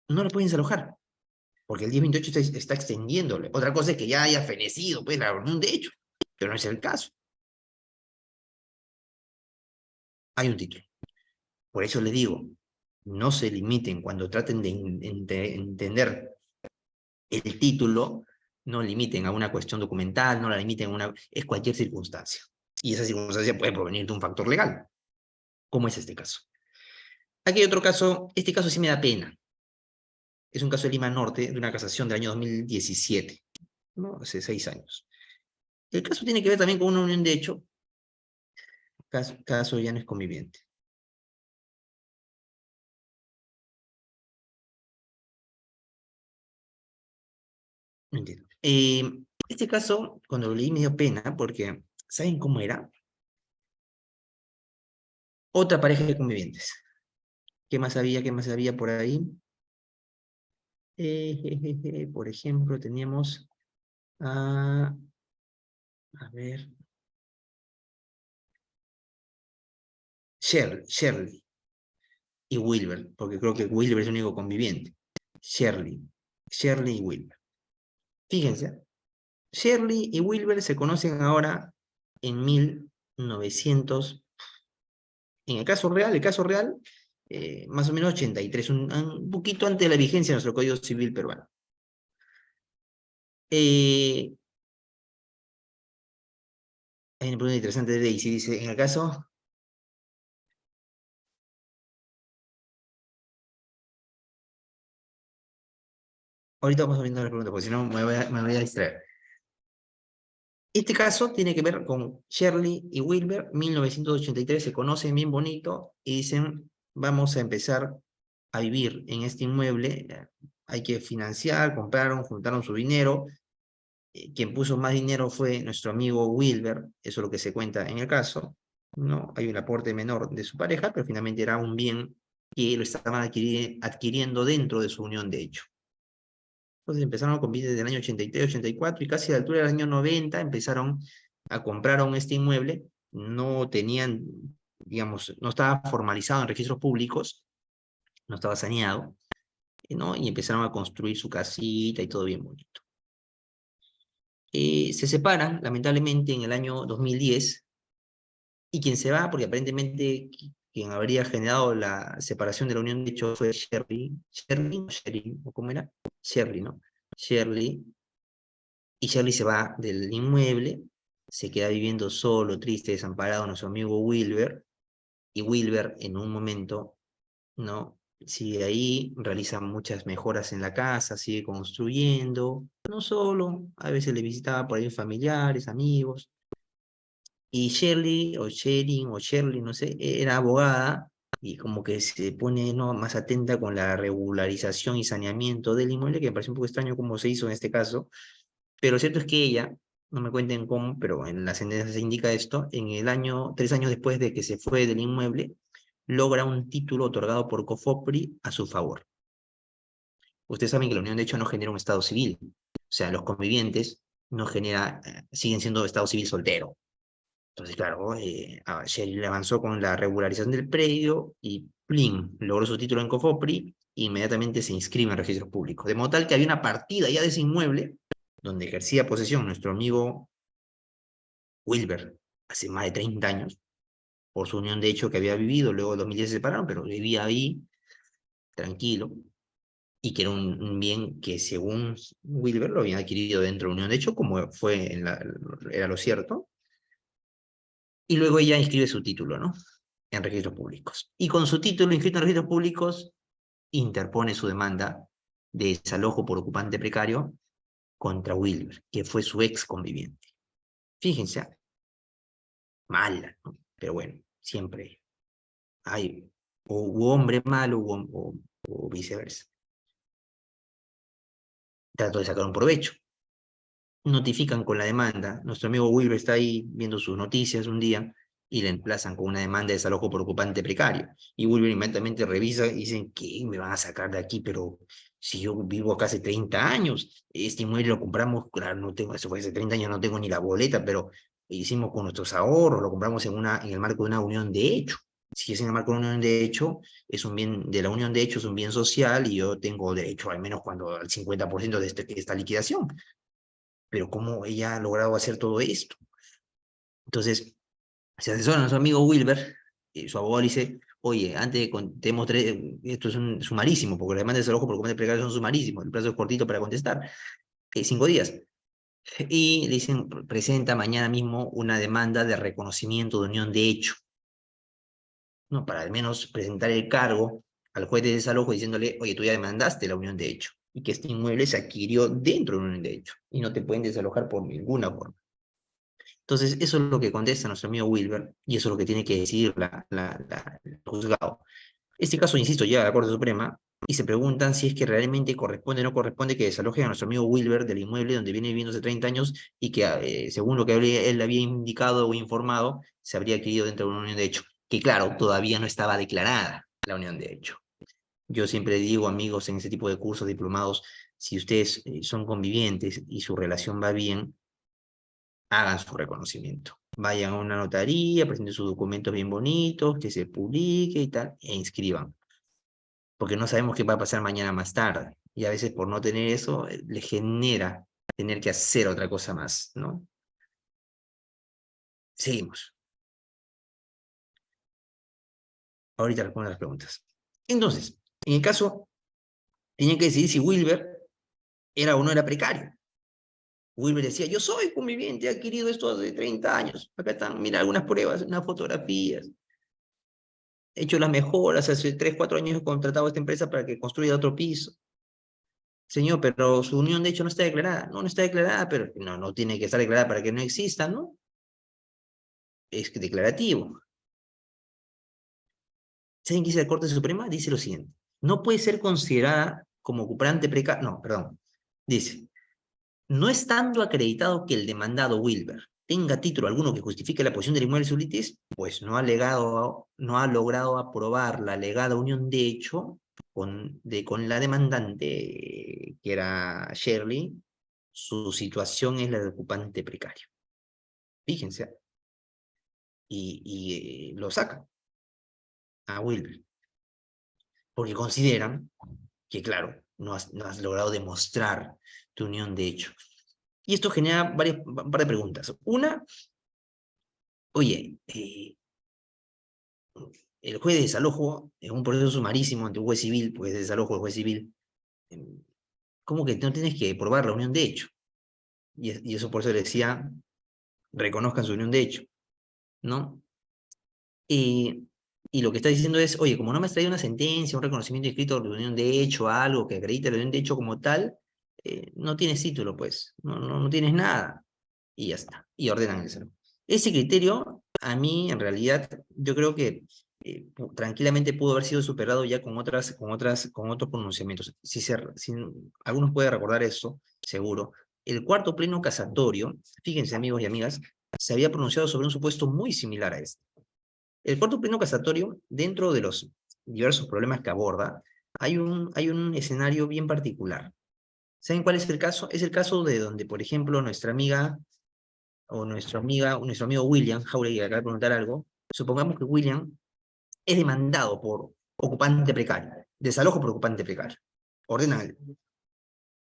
No lo pueden desalojar, porque el 1028 está extendiéndole. Otra cosa es que ya haya fenecido, pues, la orden de hecho, pero no es el caso. Hay un título. Por eso les digo, no se limiten cuando traten de entender el título, no limiten a una cuestión documental, no la limiten a una... Es cualquier circunstancia. Y esa circunstancia puede provenir de un factor legal, como es este caso. Aquí hay otro caso, este caso sí me da pena. Es un caso de Lima Norte, de una casación del año 2017, ¿no? Hace 6 años. El caso tiene que ver también con una unión de hecho, caso ya no es conviviente. No entiendo. Este caso, cuando lo leí me dio pena, porque, ¿saben cómo era? Otra pareja de convivientes. ¿Qué más había? ¿Qué más había por ahí? Por ejemplo, teníamos a ver, Shirley y Wilber, porque creo que Wilber es el único conviviente. Shirley y Wilber. Fíjense, Shirley y Wilber se conocen ahora en 1900, en el caso real, más o menos 83, un poquito antes de la vigencia de nuestro Código Civil peruano. Hay una pregunta interesante de Daisy, dice, en el caso... Ahorita vamos abriendo la pregunta, porque si no me voy a distraer. Este caso tiene que ver con Shirley y Wilber, 1983, se conocen bien bonito y dicen, vamos a empezar a vivir en este inmueble, hay que financiar, compraron, juntaron su dinero, quien puso más dinero fue nuestro amigo Wilber, eso es lo que se cuenta en el caso, ¿no? Hay un aporte menor de su pareja, pero finalmente era un bien que lo estaban adquiriendo dentro de su unión de hecho. Entonces empezaron a convivir desde el año 83, 84 y casi a la altura del año 90 empezaron compraron este inmueble, no tenían, digamos, no estaba formalizado en registros públicos, no estaba saneado, ¿no? Y empezaron a construir su casita y todo bien bonito. Se separan, lamentablemente, en el año 2010, y quien se va, porque aparentemente quien habría generado la separación de la unión de hecho fue Shirley, ¿o cómo era? Shirley, ¿no? Shirley, y Shirley se va del inmueble, se queda viviendo solo, triste, desamparado, nuestro amigo Wilber, y Wilber en un momento, ¿no? Sigue ahí, realiza muchas mejoras en la casa, sigue construyendo, no solo, a veces le visitaba por ahí familiares, amigos, y Shirley, o Sherin, o Shirley, no sé, era abogada, y como que se pone, ¿no?, más atenta con la regularización y saneamiento del inmueble, que me parece un poco extraño cómo se hizo en este caso, pero lo cierto es que ella, no me cuenten cómo, pero en la sentencia se indica esto, en el año, 3 años después de que se fue del inmueble, logra un título otorgado por COFOPRI a su favor. Ustedes saben que la unión de hecho no genera un estado civil. O sea, los convivientes no genera, siguen siendo estado civil soltero. Entonces, claro, Sherry avanzó con la regularización del predio y ¡plin! Logró su título en COFOPRI e inmediatamente se inscribe en registros públicos. De modo tal que había una partida ya de ese inmueble donde ejercía posesión nuestro amigo Wilber hace más de 30 años, por su unión de hecho que había vivido, luego en 2010 se separaron, pero vivía ahí tranquilo, y que era un bien que según Wilber lo habían adquirido dentro de unión de hecho, como fue era lo cierto, y luego ella inscribe su título, ¿no? En registros públicos. Y con su título inscrito en registros públicos, interpone su demanda de desalojo por ocupante precario contra Wilber, que fue su ex conviviente. Fíjense, mala, ¿no? Pero bueno, siempre hay o hombre malo o viceversa. Trató de sacar un provecho. Notifican con la demanda. Nuestro amigo Wilber está ahí viendo sus noticias un día y le emplazan con una demanda de desalojo por ocupante precario. Y Wilber inmediatamente revisa y dicen, ¿qué? Me van a sacar de aquí, pero si yo vivo acá hace 30 años, este inmueble lo compramos, claro, no tengo, eso fue hace 30 años, no tengo ni la boleta, pero hicimos con nuestros ahorros, lo compramos en el marco de una unión de hecho. Si es en el marco de una unión de hecho, es un bien, de la unión de hecho es un bien social y yo tengo derecho al menos cuando al 50% de esta liquidación. Pero ¿cómo ella ha logrado hacer todo esto? Entonces, se asesora a nuestro amigo Wilber, su abogado le dice, oye, antes de contemos esto es un sumarísimo, porque las demandas de desalojo por ocupante precario son sumarísimos, el plazo es cortito para contestar, 5 días. Y le dicen, presenta mañana mismo una demanda de reconocimiento de unión de hecho, ¿no? Para al menos presentar el cargo al juez de desalojo diciéndole, oye, tú ya demandaste la unión de hecho, y que este inmueble se adquirió dentro de una unión de hecho, y no te pueden desalojar por ninguna forma. Entonces, eso es lo que contesta nuestro amigo Wilber, y eso es lo que tiene que decidir el juzgado. Este caso, insisto, llega a la Corte Suprema, y se preguntan si es que realmente corresponde o no corresponde que desalojen a nuestro amigo Wilber del inmueble donde viene viviendo hace 30 años, y que, según lo que él había indicado o informado, se habría adquirido dentro de una unión de hecho, que claro, todavía no estaba declarada la unión de hecho. Yo siempre digo, amigos, en ese tipo de cursos diplomados, si ustedes son convivientes y su relación va bien, hagan su reconocimiento. Vayan a una notaría, presenten sus documentos bien bonitos, que se publique y tal, e inscriban. Porque no sabemos qué va a pasar mañana más tarde. Y a veces por no tener eso, le genera tener que hacer otra cosa más, ¿no? Seguimos. Ahorita respondo las preguntas. Entonces, en el caso, tenían que decidir si Wilber era o no era precario. Wilber decía, yo soy conviviente, he adquirido esto hace 30 años. Acá están, mira, algunas pruebas, unas fotografías. He hecho las mejoras, hace 3, 4 años he contratado a esta empresa para que construya otro piso. Señor, pero su unión de hecho no está declarada. No, no está declarada, pero no tiene que estar declarada para que no exista, ¿no? Es declarativo. ¿Saben qué dice la Corte Suprema? Dice lo siguiente. No puede ser considerada como ocupante precario. No, perdón. Dice, no estando acreditado que el demandado Wilber tenga título alguno que justifique la posición del inmueble sublitis, pues no ha logrado aprobar la alegada unión de hecho con la demandante, que era Shirley, su situación es la de ocupante precario. Fíjense, y lo sacan a Wilber, porque consideran que, claro, no has logrado demostrar tu unión de hecho. Y esto genera un par de preguntas. Una, oye, el juez de desalojo, en un proceso sumarísimo ante un juez civil, pues de desalojo del juez civil, ¿cómo que no tienes que probar la unión de hecho? Y eso por eso le decía, reconozcan su unión de hecho, ¿no? Y lo que está diciendo es, oye, como no me has traído una sentencia, un reconocimiento escrito de unión de hecho, algo que acredite la unión de hecho como tal, no tienes título, pues, no tienes nada. Y ya está, y ordenan el desalojo. Ese criterio, a mí, en realidad, yo creo que tranquilamente pudo haber sido superado ya con otros pronunciamientos. Si algunos pueden recordar eso, seguro. El cuarto pleno casatorio, fíjense amigos y amigas, se había pronunciado sobre un supuesto muy similar a este. El cuarto pleno casatorio, dentro de los diversos problemas que aborda, hay un escenario bien particular. ¿Saben cuál es el caso? Es el caso de donde, por ejemplo, nuestra amiga o nuestro amigo William Jauregui, que acaba de preguntar algo, supongamos que William es demandado por ocupante precario, desalojo por ocupante precario. Ordenan el...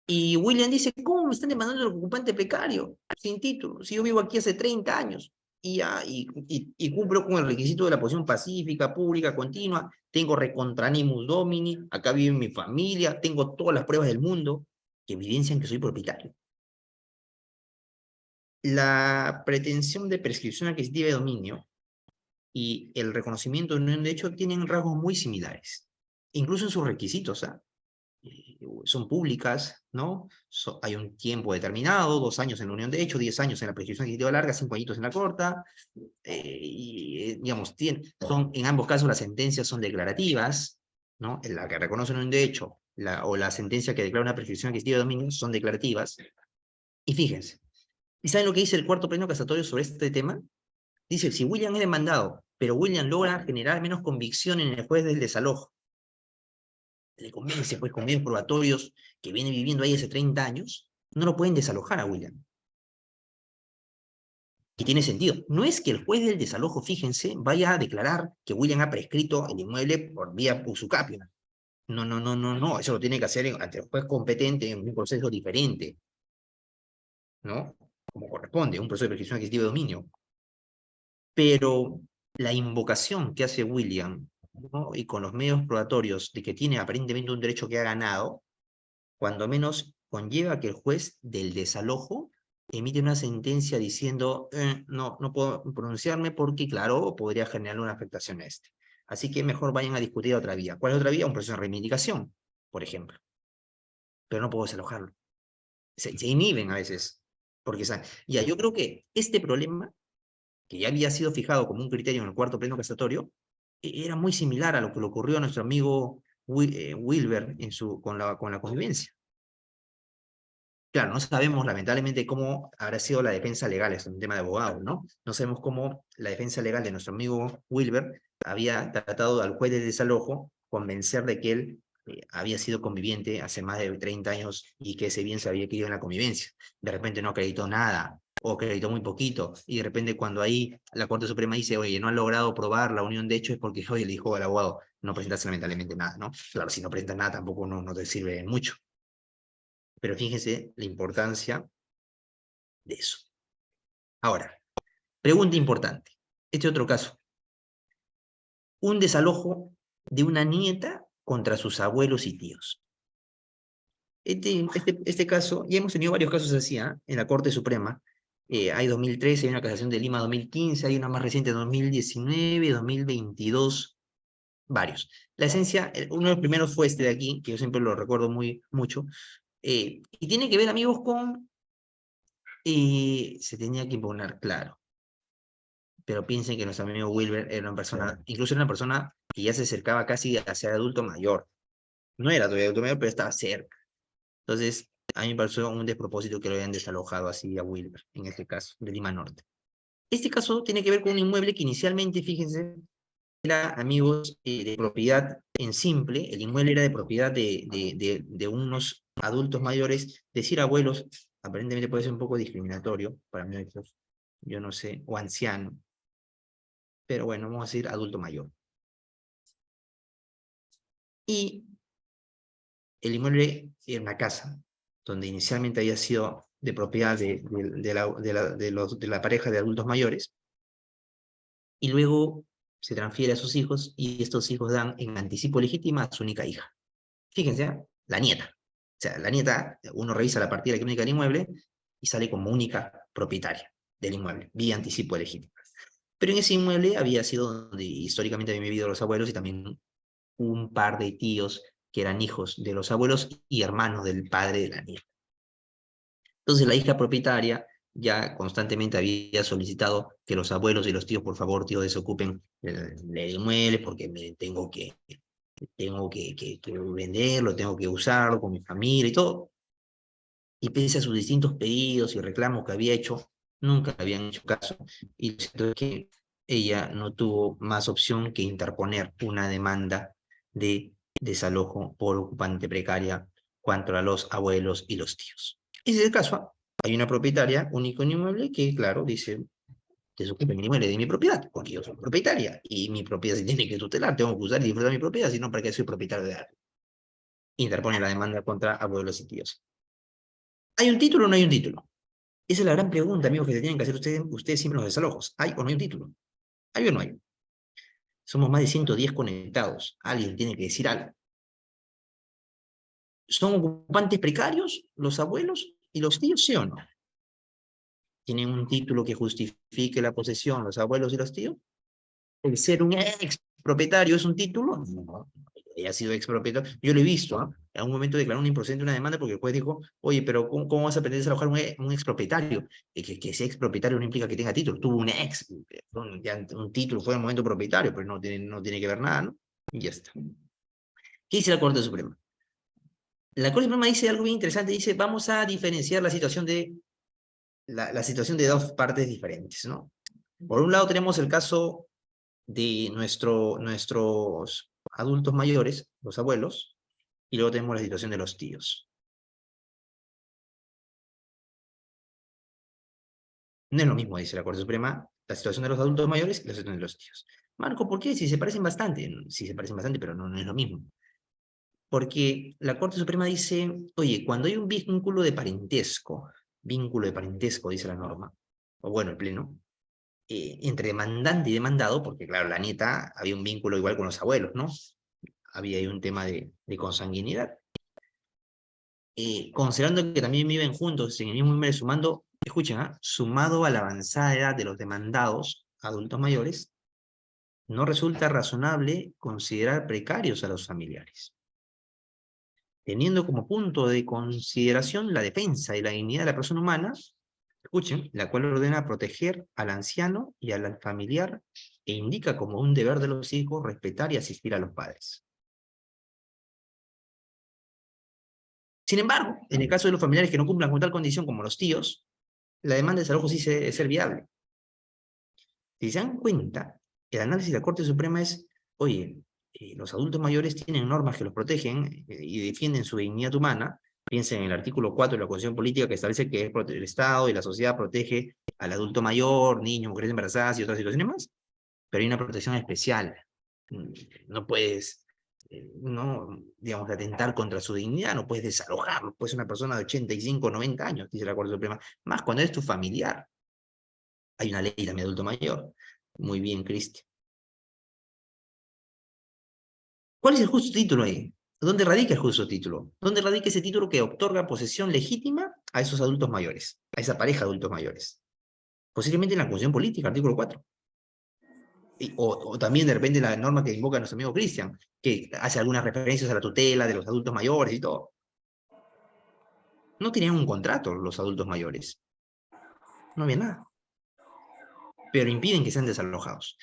Y William dice, ¿cómo me están demandando el ocupante precario? Sin título, si yo vivo aquí hace 30 años y cumplo con el requisito de la posición pacífica, pública, continua, tengo recontranimus domini, acá vive mi familia, tengo todas las pruebas del mundo que evidencian que soy propietario. La pretensión de prescripción adquisitiva de dominio y el reconocimiento de unión de hecho tienen rasgos muy similares, incluso en sus requisitos, ¿ah? Son públicas, ¿no? Hay un tiempo determinado, 2 años en la unión de hecho, 10 años en la prescripción adquisitiva larga, 5 añitos en la corta, digamos, en ambos casos las sentencias son declarativas, ¿no? La que reconoce la unión de hecho o la sentencia que declara una prescripción adquisitiva de dominio son declarativas. Y fíjense, ¿y saben lo que dice el cuarto pleno casatorio sobre este tema? Dice, si William es demandado, pero William logra generar menos convicción en el juez del desalojo, le convence, pues, con medios probatorios que viene viviendo ahí hace 30 años, no lo pueden desalojar a William. Y tiene sentido. No es que el juez del desalojo, fíjense, vaya a declarar que William ha prescrito el inmueble por vía usucapiona. No, no, no, no, no. Eso lo tiene que hacer ante el juez competente en un proceso diferente, ¿no? Como corresponde, un proceso de prescripción adquisitiva de dominio. Pero la invocación que hace William, ¿no? Y con los medios probatorios de que tiene aparentemente un derecho que ha ganado, cuando menos conlleva que el juez del desalojo emite una sentencia diciendo, no puedo pronunciarme porque, claro, podría generar una afectación a este. Así que mejor vayan a discutir otra vía. ¿Cuál es otra vía? Un proceso de reivindicación, por ejemplo. Pero no puedo desalojarlo. Se inhiben a veces. Porque, ya, yo creo que este problema, que ya había sido fijado como un criterio en el cuarto pleno casatorio, era muy similar a lo que le ocurrió a nuestro amigo Wilber con la convivencia. Claro, no sabemos lamentablemente cómo habrá sido la defensa legal, es un tema de abogado, ¿no? No sabemos cómo la defensa legal de nuestro amigo Wilber había tratado al juez de desalojo convencer de que él había sido conviviente hace más de 30 años y que ese bien se había querido en la convivencia. De repente no acreditó nada, o acreditó muy poquito, y de repente cuando ahí la Corte Suprema dice, oye, no han logrado probar la unión de hecho, es porque, oye, le dijo al abogado, no presentaste lamentablemente nada, ¿no? Claro, si no presentas nada tampoco no te sirve mucho. Pero fíjense la importancia de eso. Ahora, pregunta importante. Este otro caso. Un desalojo de una nieta contra sus abuelos y tíos. Este caso, ya hemos tenido varios casos así, ¿eh? En la Corte Suprema. Hay 2013, hay una casación de Lima 2015, hay una más reciente 2019, 2022, varios. La esencia, uno de los primeros fue este de aquí, que yo siempre lo recuerdo mucho, y tiene que ver, amigos, con... se tenía que imponer, claro. Pero piensen que nuestro amigo Wilber era una persona, incluso era una persona que ya se acercaba casi a ser adulto mayor. No era todavía adulto mayor, pero estaba cerca. Entonces, a mí me pareció un despropósito que lo hayan desalojado así a Wilber, en este caso, de Lima Norte. Este caso tiene que ver con un inmueble que inicialmente, fíjense, era, amigos, de propiedad en simple. El inmueble era de propiedad de unos adultos mayores. Decir abuelos, aparentemente puede ser un poco discriminatorio para mí, yo no sé, o anciano. Pero bueno, vamos a decir adulto mayor. Y el inmueble era una casa, donde inicialmente había sido de propiedad de la pareja de adultos mayores, y luego se transfiere a sus hijos, y estos hijos dan en anticipo legítima a su única hija. Fíjense, ¿eh? La nieta. O sea, la nieta, uno revisa la partida clínica del inmueble, y sale como única propietaria del inmueble, vía anticipo legítimo. Pero en ese inmueble había sido donde históricamente habían vivido los abuelos y también un par de tíos que eran hijos de los abuelos y hermanos del padre de la nieta. Entonces la hija propietaria ya constantemente había solicitado que los abuelos y los tíos, por favor, tíos, desocupen el inmueble porque tengo que venderlo, tengo que usarlo con mi familia y todo. Y pese a sus distintos pedidos y reclamos que había hecho, nunca habían hecho caso. Y lo cierto es que ella no tuvo más opción que interponer una demanda de desalojo por ocupante precaria contra los abuelos y los tíos. Ese es el caso. Hay una propietaria única en inmueble que, claro, dice, desocupen mi inmueble de mi propiedad, porque yo soy propietaria, y mi propiedad se tiene que tutelar, tengo que usar y disfrutar mi propiedad, sino para que soy propietario de algo. Interpone la demanda contra abuelos y tíos. ¿Hay un título o no hay un título? Esa es la gran pregunta, amigos, que se tienen que hacer ustedes siempre en los desalojos. ¿Hay o no hay un título? ¿Hay o no hay? Somos más de 110 conectados. Alguien tiene que decir algo. ¿Son ocupantes precarios los abuelos y los tíos, sí o no? ¿Tienen un título que justifique la posesión los abuelos y los tíos? ¿El ser un ex propietario es un título? No, ha sido ex propietario. Yo lo he visto, ¿eh? En un momento declaró un improcedente una demanda porque el juez dijo, oye, pero ¿cómo vas a pretender desalojar un ex propietario? Que sea ex propietario no implica que tenga título. Tuvo un ex, ya un título fue en el momento propietario, pero no tiene que ver nada, ¿no? Y ya está. ¿Qué dice la Corte Suprema? La Corte Suprema dice algo bien interesante, dice, vamos a diferenciar la situación la situación de dos partes diferentes, ¿no? Por un lado tenemos el caso de nuestros adultos mayores, los abuelos, y luego tenemos la situación de los tíos. No es lo mismo, dice la Corte Suprema, la situación de los adultos mayores y la situación de los tíos. Marco, ¿por qué? Si se parecen bastante. Sí, se parecen bastante, pero no es lo mismo. Porque la Corte Suprema dice, oye, cuando hay un vínculo de parentesco, dice la norma, o bueno, el pleno, entre demandante y demandado, porque claro, la nieta había un vínculo igual con los abuelos, ¿no? Había ahí un tema de consanguinidad. Considerando que también viven juntos en el mismo inmueble, sumando, escuchen, sumado a la avanzada edad de los demandados, adultos mayores, no resulta razonable considerar precarios a los familiares, teniendo como punto de consideración la defensa y la dignidad de la persona humana, escuchen, la cual ordena proteger al anciano y al familiar e indica como un deber de los hijos respetar y asistir a los padres. Sin embargo, en el caso de los familiares que no cumplan con tal condición como los tíos, la demanda de desalojo sí es ser viable. Si se dan cuenta, el análisis de la Corte Suprema es, oye, los adultos mayores tienen normas que los protegen y defienden su dignidad humana. Piensen en el artículo 4 de la Constitución Política que establece que el Estado y la sociedad protege al adulto mayor, niños, mujeres embarazadas y otras situaciones más. Pero hay una protección especial. No puedes, no, digamos, atentar contra su dignidad, no puedes desalojarlo. Puedes ser una persona de 85, 90 años, dice la Corte Suprema. Más cuando es tu familiar. Hay una ley también de adulto mayor. Muy bien, Cristian. ¿Cuál es el justo título ahí? ¿Dónde radica el justo título? ¿Dónde radica ese título que otorga posesión legítima a esos adultos mayores, a esa pareja de adultos mayores? Posiblemente en la Constitución Política, artículo 4. O también de repente la norma que invoca nuestro amigo Cristian, que hace algunas referencias a la tutela de los adultos mayores y todo. No tenían un contrato los adultos mayores. No había nada. Pero impiden que sean desalojados.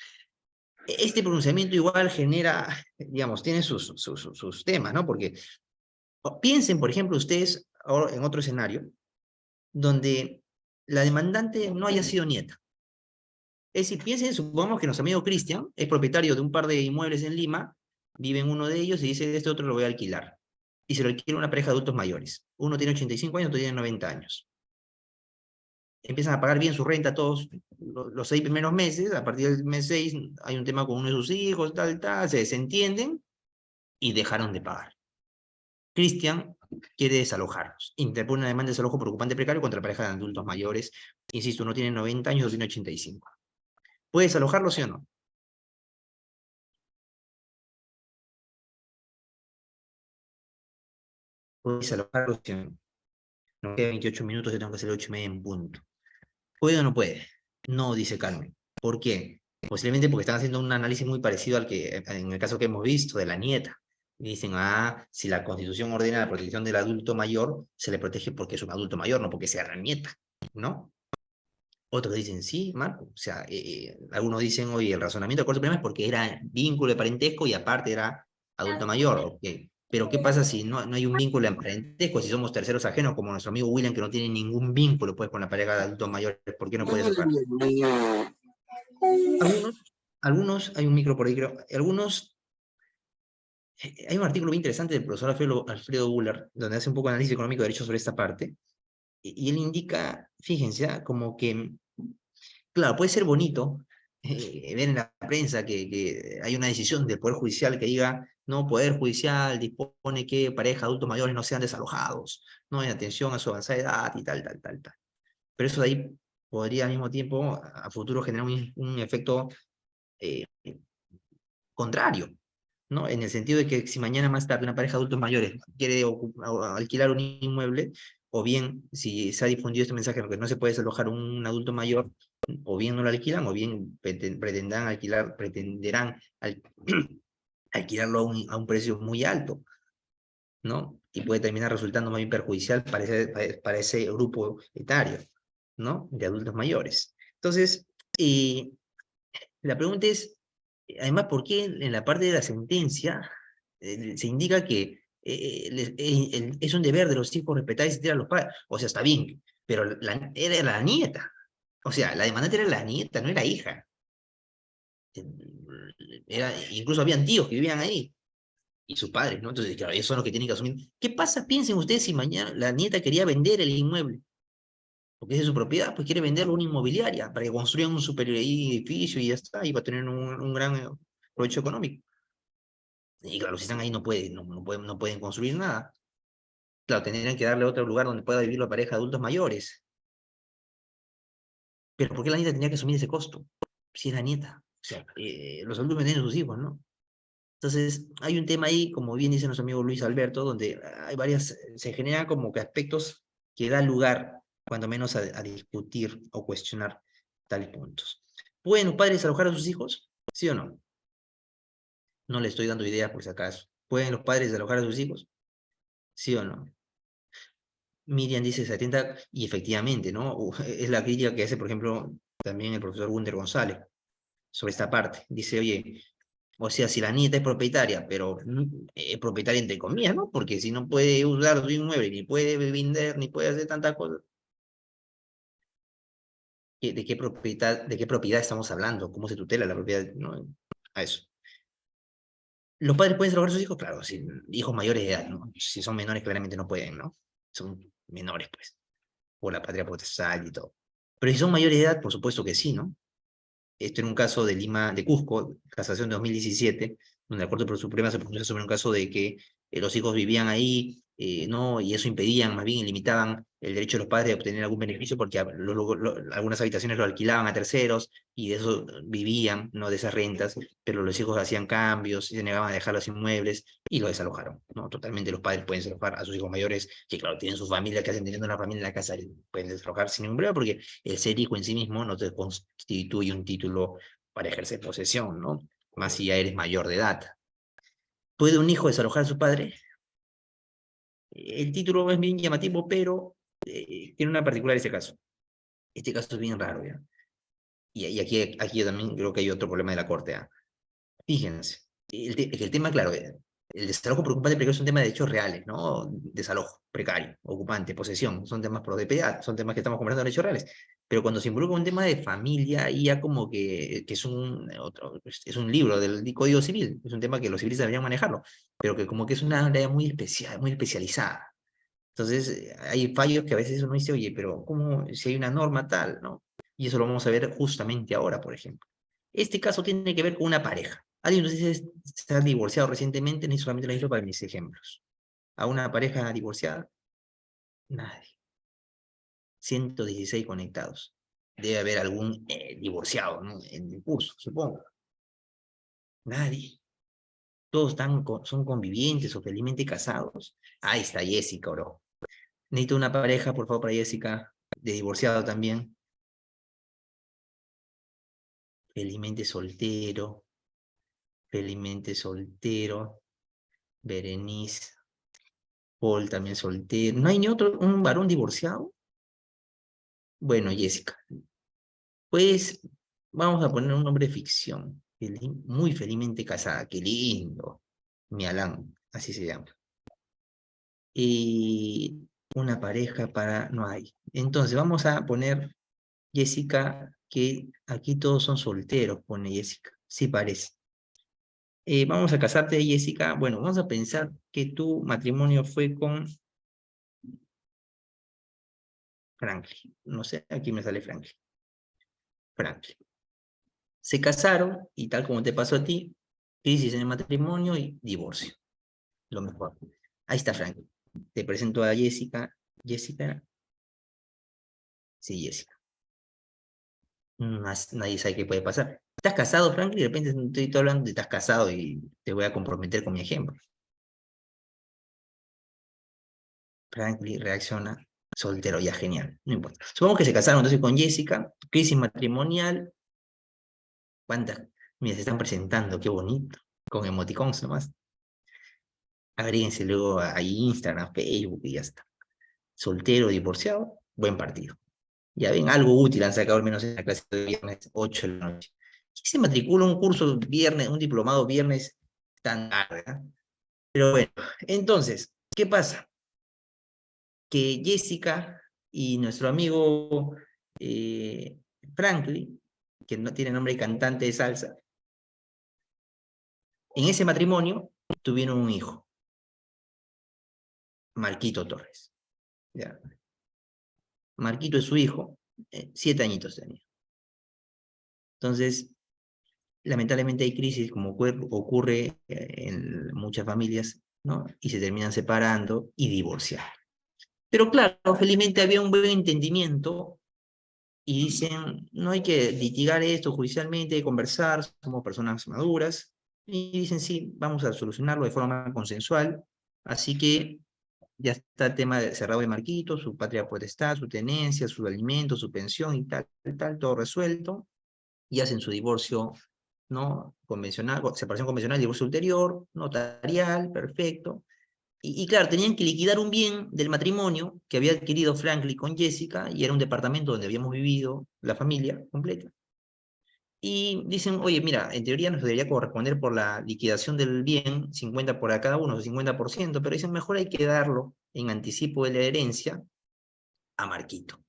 Este pronunciamiento igual genera, digamos, tiene sus temas, ¿no? Porque piensen, por ejemplo, ustedes en otro escenario, donde la demandante no haya sido nieta. Es decir, piensen, supongamos que nuestro amigo Cristian es propietario de un par de inmuebles en Lima, vive en uno de ellos y dice, este otro lo voy a alquilar. Y se lo alquila una pareja de adultos mayores. Uno tiene 85 años, otro tiene 90 años. Empiezan a pagar bien su renta todos los 6 primeros meses. A partir del mes 6 hay un tema con uno de sus hijos, tal, se desentienden y dejaron de pagar. Cristian quiere desalojarlos. Interpone una demanda de desalojo por ocupante precario contra pareja de adultos mayores. Insisto, uno tiene 90 años, otro tiene 85. ¿Puede desalojarlo, sí o no? ¿Puede desalojarlo, sí o no? Nos quedan 28 minutos y tengo que hacer 8:30 en punto. ¿Puede o no puede? No, dice Carmen. ¿Por qué? Posiblemente porque están haciendo un análisis muy parecido al que, en el caso que hemos visto, de la nieta. Y dicen, si la Constitución ordena la protección del adulto mayor, se le protege porque es un adulto mayor, no porque sea la nieta, ¿no? Otros dicen, sí, Marco. O sea, algunos dicen, oye, el razonamiento de Corte Suprema es porque era vínculo de parentesco y aparte era adulto mayor. Okay. Pero ¿qué pasa si no hay un vínculo de parentesco? Si somos terceros ajenos, como nuestro amigo William, que no tiene ningún vínculo pues, con la pareja de adultos mayores, ¿por qué no puede desahogarse? Hay un micro por ahí, creo, hay un artículo muy interesante del profesor Alfredo Buller, donde hace un poco de análisis económico de derecho sobre esta parte, y él indica, fíjense, como que, claro, puede ser bonito ver en la prensa que hay una decisión del Poder Judicial que diga, no, Poder Judicial dispone que parejas de adultos mayores no sean desalojados, no en atención a su avanzada edad y tal, tal, tal, tal. Pero eso de ahí podría al mismo tiempo a futuro generar un efecto eh, contrario, ¿no? En el sentido de que si mañana más tarde una pareja de adultos mayores quiere alquilar un inmueble, o bien si se ha difundido este mensaje de que no se puede desalojar un adulto mayor, o bien no lo alquilan, o bien pretenderán alquilarlo a un precio muy alto, ¿no? Y puede terminar resultando muy perjudicial para ese grupo etario, ¿no? De adultos mayores. Entonces, la pregunta es, además, ¿por qué en la parte de la sentencia se indica que es un deber de los hijos respetar y asistir a los padres? O sea, está bien, pero era la nieta. O sea, la demandante era la nieta, no era hija. Incluso habían tíos que vivían ahí y sus padres, ¿no? Entonces, claro, ellos son los que tienen que asumir. ¿Qué pasa? Piensen ustedes si mañana la nieta quería vender el inmueble, porque es de su propiedad, pues quiere venderlo a una inmobiliaria para que construyan un super edificio y ya está, y va a tener un gran provecho económico. Y claro, si están ahí no pueden construir nada. Claro, tendrían que darle otro lugar donde pueda vivir la pareja de adultos mayores. Pero ¿por qué la nieta tenía que asumir ese costo? Si es la nieta. O sea, los adultos tienen sus hijos, ¿no? Entonces, hay un tema ahí, como bien dice nuestro amigo Luis Alberto, donde se generan como que aspectos que dan lugar, cuando menos, a discutir o cuestionar tales puntos. ¿Pueden los padres alojar a sus hijos? ¿Sí o no? No le estoy dando ideas por si acaso. ¿Pueden los padres alojar a sus hijos? ¿Sí o no? Miriam dice 70, y efectivamente, ¿no? Es la crítica que hace, por ejemplo, también el profesor Wunder González sobre esta parte. Dice, oye, o sea, si la nieta es propietaria, pero es propietaria entre comillas, ¿no? Porque si no puede usar su inmueble, ni puede vender, ni puede hacer tantas cosas, ¿de qué propiedad estamos hablando? ¿Cómo se tutela la propiedad? ¿No? A eso. ¿Los padres pueden salvar a sus hijos? Claro, si hijos mayores de edad, ¿no? Si son menores, claramente no pueden, ¿no? Son menores, pues, por la patria potestad y todo. Pero si son mayores de edad, por supuesto que sí, ¿no? Esto en un caso de Lima, de Cusco, casación de 2017, donde la Corte Suprema se pronunció sobre un caso de que los hijos vivían ahí, ¿no? Y eso impedían, más bien, y limitaban el derecho de los padres de obtener algún beneficio, porque algunas habitaciones lo alquilaban a terceros y de eso vivían, ¿no? De esas rentas, pero los hijos hacían cambios y se negaban a dejar los inmuebles y lo desalojaron, ¿no? Totalmente los padres pueden desalojar a sus hijos mayores, que claro, tienen su familia, que hacen teniendo una familia en la casa, pueden desalojar sin ningún problema, porque el ser hijo en sí mismo no te constituye un título para ejercer posesión, ¿no? Más si ya eres mayor de edad. ¿Puede un hijo desalojar a su padre? El título es bien llamativo, pero tiene una particular este caso. Este caso es bien raro, ¿ya? Y aquí yo también creo que hay otro problema de la Corte, ¿ah? Fíjense, el tema, claro, el desalojo por ocupante precario es un tema de hechos reales, ¿no? Desalojo, precario, ocupante, posesión, son temas por DPA, son temas que estamos conversando en hechos reales. Pero cuando se involucra un tema de familia, y ya como que es un libro del Código Civil, es un tema que los civilistas deberían manejarlo, pero que como que es una área muy especial, muy especializada. Entonces, hay fallos que a veces uno dice, oye, pero ¿cómo si hay una norma tal, no? Y eso lo vamos a ver justamente ahora, por ejemplo. Este caso tiene que ver con una pareja. Alguien nos dice se ha divorciado recientemente, ni solamente lo necesito para mis ejemplos. A una pareja divorciada, nadie. 116 conectados. Debe haber algún divorciado, ¿no? En el curso, supongo. Nadie. Todos son convivientes o felizmente casados. Ahí está Jessica, bro. Necesito una pareja, por favor, para Jessica, de divorciado también. Felizmente soltero. Felizmente soltero. Berenice. Paul también soltero. ¿No hay ni otro, un varón divorciado? Bueno, Jessica. Pues vamos a poner un nombre de ficción. Muy felizmente casada. Qué lindo. Mi Alan, así se llama. Y una pareja para... No hay. Entonces vamos a poner Jessica, que aquí todos son solteros, pone Jessica. Sí parece. Vamos a casarte, Jessica. Bueno, vamos a pensar que tu matrimonio fue con Franklin. No sé, aquí me sale Franklin. Franklin. Se casaron y tal como te pasó a ti, crisis en el matrimonio y divorcio. Lo mejor. Ahí está Franklin. Te presento a Jessica. Jessica. Sí, Jessica. Nadie sabe qué puede pasar. ¿Estás casado, Franklin? De repente estoy hablando de estás casado y te voy a comprometer con mi ejemplo. Franklin reacciona soltero, ya genial, no importa. Supongamos que se casaron entonces con Jessica, crisis matrimonial. ¿Cuántas? Mira, se están presentando, qué bonito, con emoticons nomás. Agréguense luego a Instagram, Facebook y ya está. Soltero, divorciado, buen partido. Ya ven, algo útil han sacado al menos en la clase de viernes 8 de la noche. ¿Quién se matricula un curso viernes, un diplomado viernes tan tarde? Pero bueno, entonces, ¿qué pasa? Que Jessica y nuestro amigo Franklin, que no tiene nombre de cantante de salsa, en ese matrimonio tuvieron un hijo, Marquito Torres. ¿Ya? Marquito es su hijo, 7 añitos tenía. Entonces, lamentablemente hay crisis como ocurre en muchas familias, ¿no? Y se terminan separando y divorciando. Pero claro, felizmente había un buen entendimiento y dicen, no hay que litigar esto judicialmente, hay que conversar, somos personas maduras, y dicen, sí, vamos a solucionarlo de forma consensual, así que ya está el tema cerrado de Marquito, su patria potestad, su tenencia, su alimento, su pensión y tal, todo resuelto, y hacen su divorcio, ¿no? Convencional, separación convencional, divorcio ulterior, notarial, perfecto, y claro, tenían que liquidar un bien del matrimonio que había adquirido Franklin con Jessica, y era un departamento donde habíamos vivido la familia completa. Y dicen, oye, mira, en teoría nos debería corresponder por la liquidación del bien, 50 por a cada uno, 50%, pero dicen, mejor hay que darlo en anticipo de la herencia a Marquito.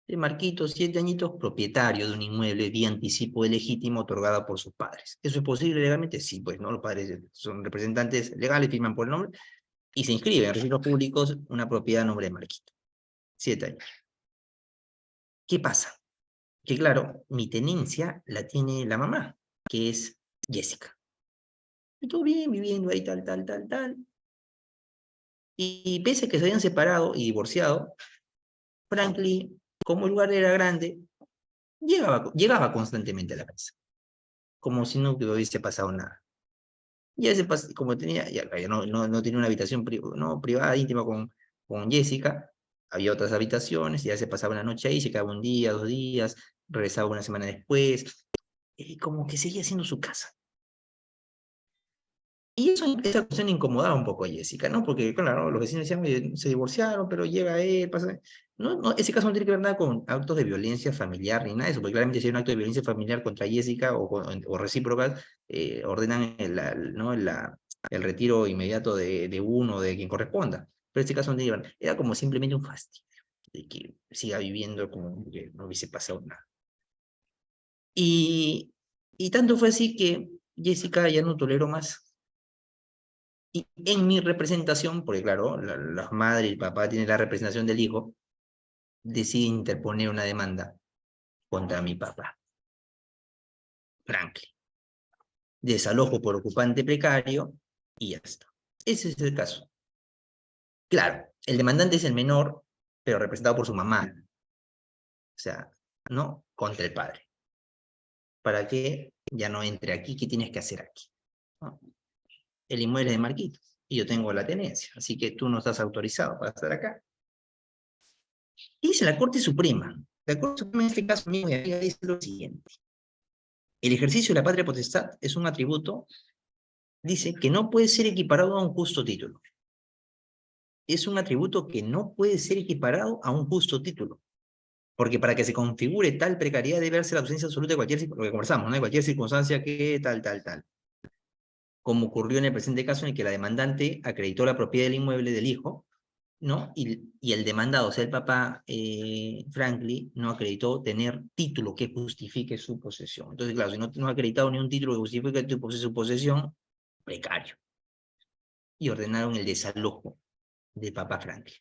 El Marquito, 7 añitos, propietario de un inmueble vía anticipo de legítimo otorgada por sus padres. ¿Eso es posible legalmente? Sí, pues, ¿no? Los padres son representantes legales, firman por el nombre, y se inscribe en registros públicos una propiedad a nombre de Marquito. 7 años. ¿Qué pasa? Que claro, mi tenencia la tiene la mamá, que es Jessica. Y todo bien, viviendo ahí, tal. Y pese a que se habían separado y divorciado, Franklin, como el lugar era grande, llegaba constantemente a la casa, como si no hubiese pasado nada. Ya como tenía, ya no tenía una habitación no, privada, íntima con Jessica, había otras habitaciones, ya se pasaba una noche ahí, se quedaba un día, 2 días, regresaba una semana después, y como que seguía siendo su casa. Y esa cuestión incomodaba un poco a Jessica, ¿no? Porque, claro, los vecinos decían, "Oye, se divorciaron, pero llega él, pasa". No, ese caso no tiene que ver nada con actos de violencia familiar ni nada de eso, porque claramente si hay un acto de violencia familiar contra Jessica o recíprocas, ordenan ¿no? el retiro inmediato de uno, de quien corresponda. Pero en este caso no tiene que ver. Era como simplemente un fastidio de que siga viviendo como que no hubiese pasado nada. Y tanto fue así que Jessica ya no toleró más. Y en mi representación, porque claro, la madre y el papá tienen la representación del hijo, decidí interponer una demanda contra mi papá, Franklin. Desalojo por ocupante precario y ya está. Ese es el caso. Claro, el demandante es el menor, pero representado por su mamá. O sea, no contra el padre. Para que ya no entre aquí, ¿qué tienes que hacer aquí? ¿No? El inmueble es de Marquitos y yo tengo la tenencia, así que tú no estás autorizado para estar acá. Y dice la Corte Suprema. La Corte Suprema en este caso, amigo y amiga, dice lo siguiente. El ejercicio de la patria potestad es un atributo, dice, que no puede ser equiparado a un justo título. Es un atributo que no puede ser equiparado a un justo título. Porque para que se configure tal precariedad debe darse la ausencia absoluta de cualquier, lo que conversamos, ¿no? De cualquier circunstancia que tal. Como ocurrió en el presente caso en el que la demandante acreditó la propiedad del inmueble del hijo, ¿no? Y el demandado, o sea, el papá Franklin, no acreditó tener título que justifique su posesión. Entonces, claro, si no ha acreditado ni un título que justifique su posesión, precario. Y ordenaron el desalojo de papá Franklin.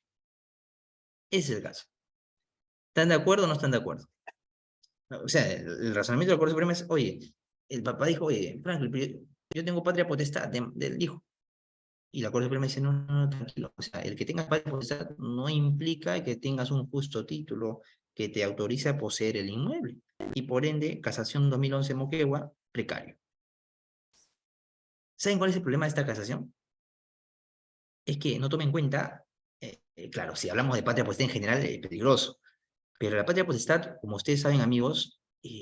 Ese es el caso. ¿Están de acuerdo o no están de acuerdo? O sea, el razonamiento de la Corte Suprema es, oye, el papá dijo, oye, Franklin, pero yo tengo patria potestad del hijo. Y la Corte Suprema dice, no, no, no, tranquilo. O sea, el que tengas patria potestad no implica que tengas un justo título que te autorice a poseer el inmueble. Y por ende, casación 2011 Moquegua, precario. ¿Saben cuál es el problema de esta casación? Es que no toma en cuenta, claro, si hablamos de patria potestad en general, es peligroso. Pero la patria potestad, como ustedes saben, amigos,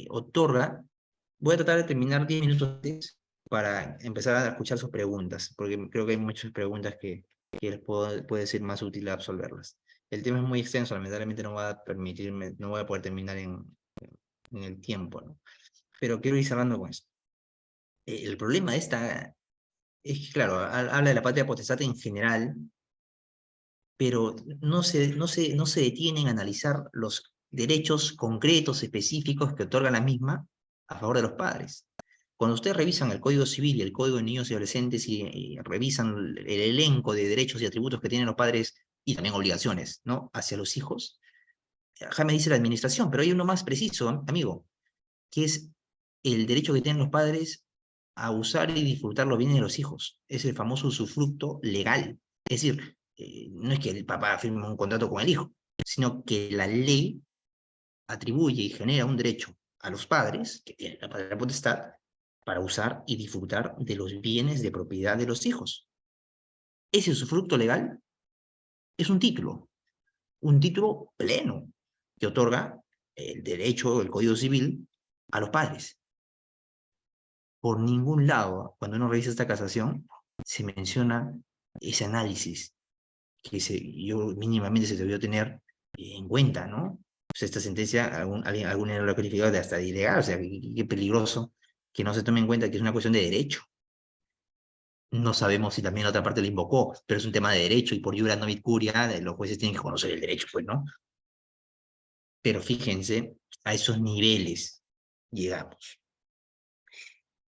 otorga. Voy a tratar de terminar 10 minutos antes para empezar a escuchar sus preguntas, porque creo que hay muchas preguntas que les puede ser más útil absolverlas. El tema es muy extenso, lamentablemente no va a permitirme, no voy a poder terminar en el tiempo, ¿no? Pero quiero ir cerrando con esto. El problema de esta es que, claro, habla de la patria potestad en general, pero no se detiene en analizar los derechos concretos, específicos que otorga la misma a favor de los padres. Cuando ustedes revisan el Código Civil y el Código de Niños y Adolescentes y revisan el elenco de derechos y atributos que tienen los padres y también obligaciones, ¿no?, hacia los hijos, Jaime dice la administración, pero hay uno más preciso, amigo, que es el derecho que tienen los padres a usar y disfrutar los bienes de los hijos. Es el famoso usufructo legal. Es decir, no es que el papá firme un contrato con el hijo, sino que la ley atribuye y genera un derecho a los padres, que tienen la patria potestad, para usar y disfrutar de los bienes de propiedad de los hijos. Ese usufructo legal es un título pleno, que otorga el derecho, el Código Civil, a los padres. Por ningún lado, cuando uno revisa esta casación, se menciona ese análisis que yo mínimamente se debió tener en cuenta, ¿no? Pues esta sentencia, alguien lo ha calificado de hasta de ilegal, o sea, qué peligroso que no se tome en cuenta que es una cuestión de derecho. No sabemos si también la otra parte lo invocó, pero es un tema de derecho y por iura novit curia, los jueces tienen que conocer el derecho, pues, ¿no? Pero fíjense, a esos niveles llegamos.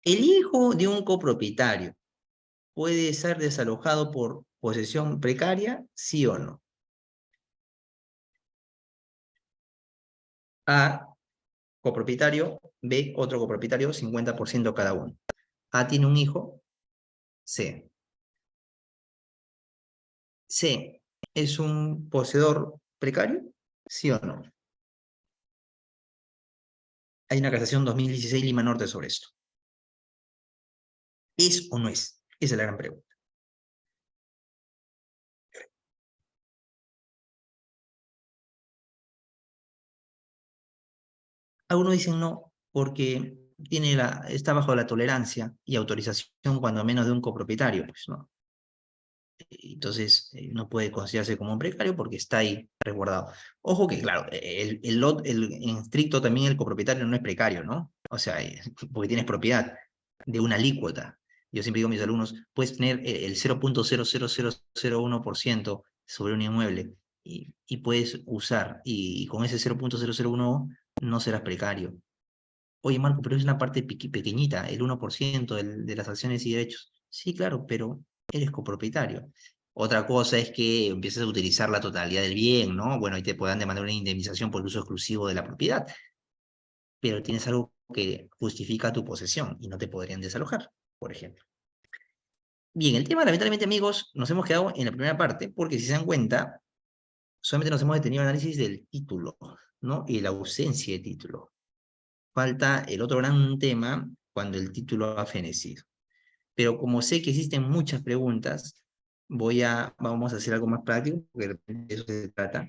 El hijo de un copropietario puede ser desalojado por posesión precaria, ¿sí o no? A, copropietario, B, otro copropietario, 50% cada uno. A tiene un hijo, C. C, ¿es un poseedor precario? ¿Sí o no? Hay una casación 2016 Lima Norte sobre esto. ¿Es o no es? Esa es la gran pregunta. Algunos dicen no, porque está bajo la tolerancia y autorización cuando menos de un copropietario, pues, ¿no? Entonces, no puede considerarse como un precario porque está ahí resguardado. Ojo que, claro, en estricto también el copropietario no es precario, ¿no? O sea, porque tienes propiedad de una alícuota. Yo siempre digo a mis alumnos, puedes tener el 0.00001% sobre un inmueble y puedes usar, y con ese 0.001 no serás precario. Oye, Marco, pero es una parte pequeñita, el 1% de las acciones y derechos. Sí, claro, pero eres copropietario. Otra cosa es que empieces a utilizar la totalidad del bien, ¿no? Bueno, ahí te puedan demandar una indemnización por el uso exclusivo de la propiedad, pero tienes algo que justifica tu posesión y no te podrían desalojar, por ejemplo. Bien, el tema, lamentablemente, amigos, nos hemos quedado en la primera parte, porque si se dan cuenta, solamente nos hemos detenido en el análisis del título, ¿no? Y la ausencia de título. Falta el otro gran tema cuando el título ha fenecido. Pero como sé que existen muchas preguntas, vamos a hacer algo más práctico, porque de eso se trata.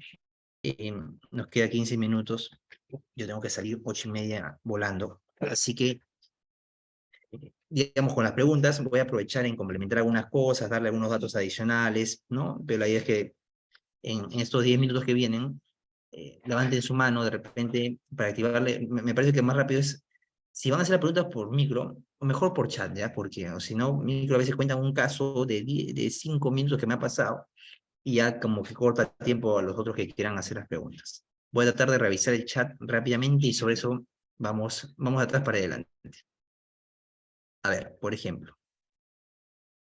Nos queda 15 minutos. Yo tengo que salir 8:30 volando. Así que, digamos, con las preguntas voy a aprovechar en complementar algunas cosas, darle algunos datos adicionales, ¿no? Pero la idea es que en estos 10 minutos que vienen, levanten su mano de repente para activarle. Me parece que más rápido es, si van a hacer las preguntas por micro, o mejor por chat, ¿ya? Porque o si no, micro a veces cuentan un caso de 5 minutos que me ha pasado y ya como que corta tiempo a los otros que quieran hacer las preguntas. Voy a tratar de revisar el chat rápidamente y sobre eso vamos atrás para adelante. A ver, por ejemplo,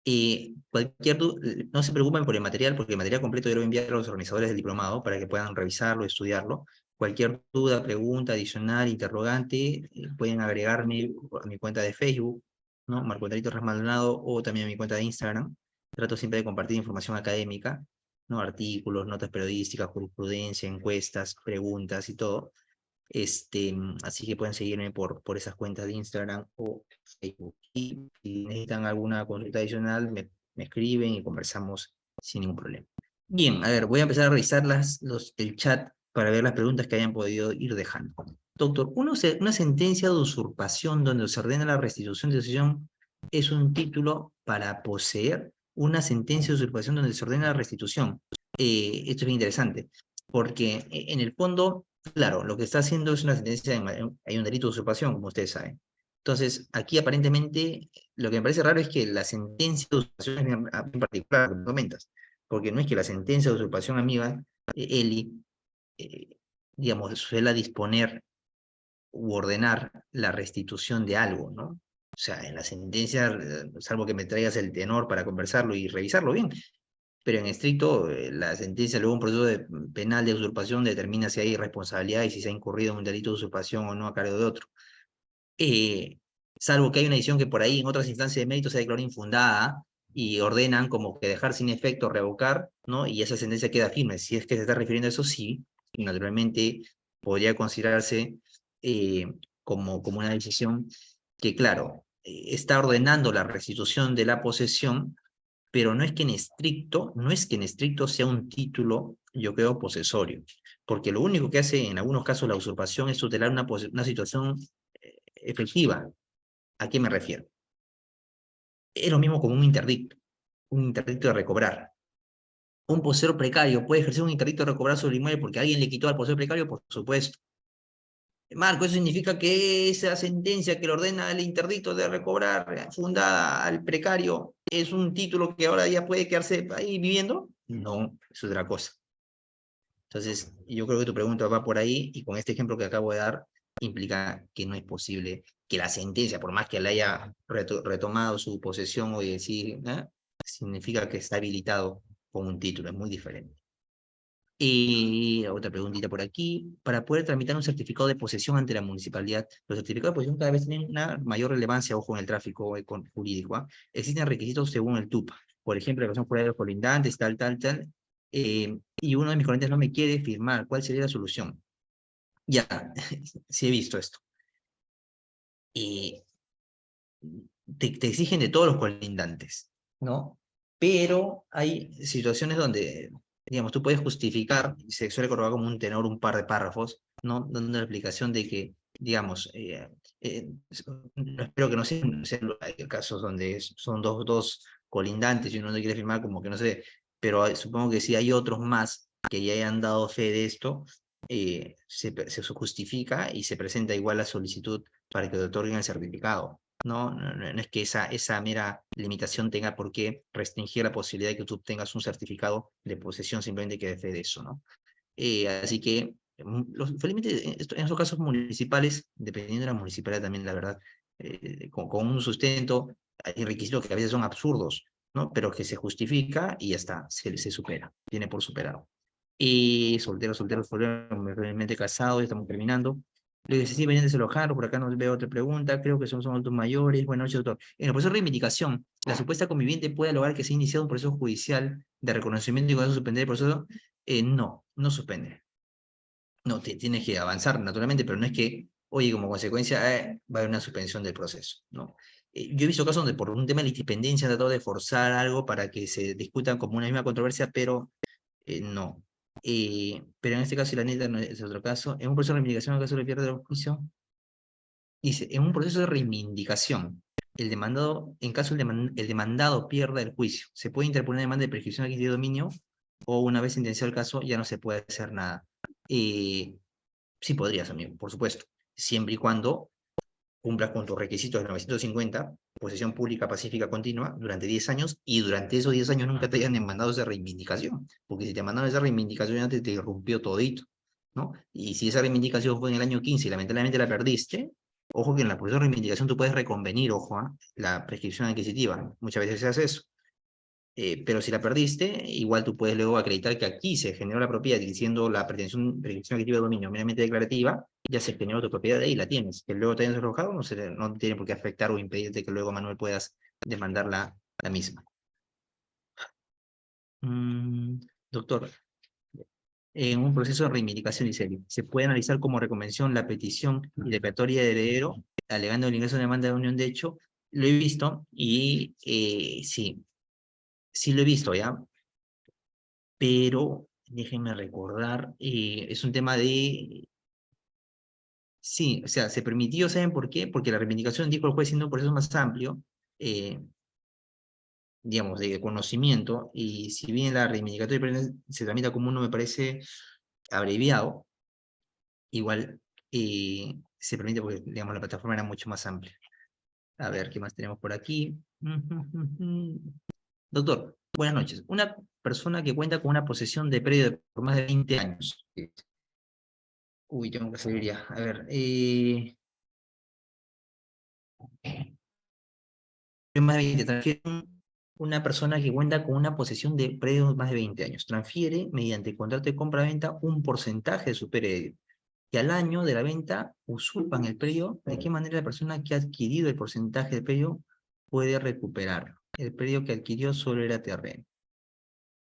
no se preocupen por el material, porque el material completo yo lo voy a enviar a los organizadores del diplomado para que puedan revisarlo, estudiarlo. Cualquier duda, pregunta adicional, interrogante, pueden agregarme a mi cuenta de Facebook, ¿no? Marco Antonio Torres Maldonado, o también a mi cuenta de Instagram. Trato siempre de compartir información académica, ¿no? Artículos, notas periodísticas, jurisprudencia, encuestas, preguntas y todo. Así que pueden seguirme por esas cuentas de Instagram o Facebook. Y si necesitan alguna consulta adicional, me escriben y conversamos sin ningún problema. Bien, a ver, voy a empezar a revisar el chat para ver las preguntas que hayan podido ir dejando. Doctor, una sentencia de usurpación donde se ordena la restitución de sucesión es un título para poseer. Una sentencia de usurpación donde se ordena la restitución. Esto es bien interesante, porque en el fondo, claro, lo que está haciendo es una sentencia, hay un delito de usurpación, como ustedes saben. Entonces, aquí aparentemente, lo que me parece raro es que la sentencia de usurpación en particular, como comentas, porque no es que la sentencia de usurpación amiga, Eli, digamos, suele disponer u ordenar la restitución de algo, ¿no? O sea, en la sentencia, salvo que me traigas el tenor para conversarlo y revisarlo bien, pero en estricto, la sentencia, luego un proceso penal de usurpación determina si hay responsabilidad y si se ha incurrido en un delito de usurpación o no a cargo de otro. Salvo que hay una decisión que por ahí en otras instancias de mérito se declaró infundada y ordenan como que dejar sin efecto, revocar, ¿no? Y esa sentencia queda firme. Si es que se está refiriendo a eso, sí, y naturalmente podría considerarse como una decisión que, claro, está ordenando la restitución de la posesión, pero no es que en estricto sea un título, yo creo, posesorio, porque lo único que hace en algunos casos la usurpación es tutelar una situación efectiva. ¿A qué me refiero? Es lo mismo como un interdicto de recobrar. Un poseedor precario puede ejercer un interdicto de recobrar sobre el inmueble porque alguien le quitó al poseedor precario, por supuesto. Marco, eso significa que esa sentencia que le ordena el interdicto de recobrar fundada al precario es un título que ahora ya puede quedarse ahí viviendo. No, es otra cosa. Entonces, yo creo que tu pregunta va por ahí y con este ejemplo que acabo de dar, implica que no es posible que la sentencia, por más que le haya retomado su posesión o decir, significa que está habilitado con un título, es muy diferente. Y otra preguntita por aquí. Para poder tramitar un certificado de posesión ante la municipalidad, los certificados de posesión cada vez tienen una mayor relevancia, ojo, en el tráfico jurídico. Existen requisitos según el TUP. Por ejemplo, la relación fuera de los colindantes, tal. Y uno de mis colindantes no me quiere firmar. ¿Cuál sería la solución? Ya, sí he visto esto. Te exigen de todos los colindantes, ¿no? Pero hay situaciones donde, digamos, tú puedes justificar, y se suele colocar como un tenor un par de párrafos, ¿no? Dando la explicación de que, digamos, espero que no sean casos donde son dos colindantes y uno no quiere firmar, como que no sé, pero supongo que sí hay otros más que ya hayan dado fe de esto, se justifica y se presenta igual la solicitud para que te otorguen el certificado. No es que esa mera limitación tenga por qué restringir la posibilidad de que tú tengas un certificado de posesión simplemente que dé fe de eso, ¿no? Así que, felizmente, en esos casos municipales, dependiendo de la municipalidad también, la verdad, con un sustento, hay requisitos que a veces son absurdos, ¿no? Pero que se justifica y ya está, se supera, tiene por superado. Y solteros, realmente casados, ya estamos terminando. Le dice, sí, venían de Lojano, por acá nos veo otra pregunta, creo que son adultos mayores. Buenas noches, doctor. En el proceso de reivindicación, ¿la supuesta conviviente puede lograr que se ha iniciado un proceso judicial de reconocimiento y con eso suspender el proceso? No suspende. No, tienes que avanzar naturalmente, pero no es que, oye, como consecuencia va a haber una suspensión del proceso, ¿no? Yo he visto casos donde por un tema de independencia han tratado de forzar algo para que se discutan como una misma controversia, pero no. Pero en este caso, y la neta no es otro caso, en un proceso de reivindicación, en el caso de pierde el juicio, dice, en un proceso de reivindicación, el demandado, en caso el demandado pierda el juicio, se puede interponer una demanda de prescripción aquí de dominio o una vez sentenciado el caso ya no se puede hacer nada. Sí podrías, amigo, por supuesto, siempre y cuando cumplas con tus requisitos del 950 posesión pública pacífica continua durante 10 años y durante esos 10 años nunca te hayan demandado esa reivindicación, porque si te mandaron esa reivindicación antes te rompió todito, ¿no? Y si esa reivindicación fue en el año 15 y lamentablemente la perdiste, ojo que en la posesión de reivindicación tú puedes reconvenir, ojo, la prescripción adquisitiva, muchas veces se hace eso. Pero si la perdiste, igual tú puedes luego acreditar que aquí se generó la propiedad y siendo la pretensión adquisitiva de dominio meramente declarativa, ya se generó tu propiedad de ahí, la tienes. Que luego te hayas arrojado no tiene por qué afectar o impedirte que luego, Manuel, puedas demandar la misma. Doctor, en un proceso de reivindicación, dice, se puede analizar como reconvención la petición indeprecatoria de heredero, alegando el ingreso de demanda de unión de hecho. Lo he visto y sí lo he visto, ¿ya? Pero déjenme recordar, es un tema de... Sí, o sea, se permitió, ¿saben por qué? Porque la reivindicación, dijo el juez, siendo un proceso más amplio, digamos, de conocimiento, y si bien la reivindicatoria se tramita como uno, me parece, abreviado, igual se permite porque, digamos, la plataforma era mucho más amplia. A ver, ¿qué más tenemos por aquí? Doctor, buenas noches. Una persona que cuenta con una posesión de predio de por más de 20 años. Uy, tengo que salir ya. A ver, más de 20, transfiere una persona que cuenta con una posesión de predio de más de 20 años. Transfiere mediante contrato de compra-venta un porcentaje de su predio. Y al año de la venta usurpan el predio. ¿De qué manera la persona que ha adquirido el porcentaje del predio puede recuperarlo? El predio que adquirió solo era terreno.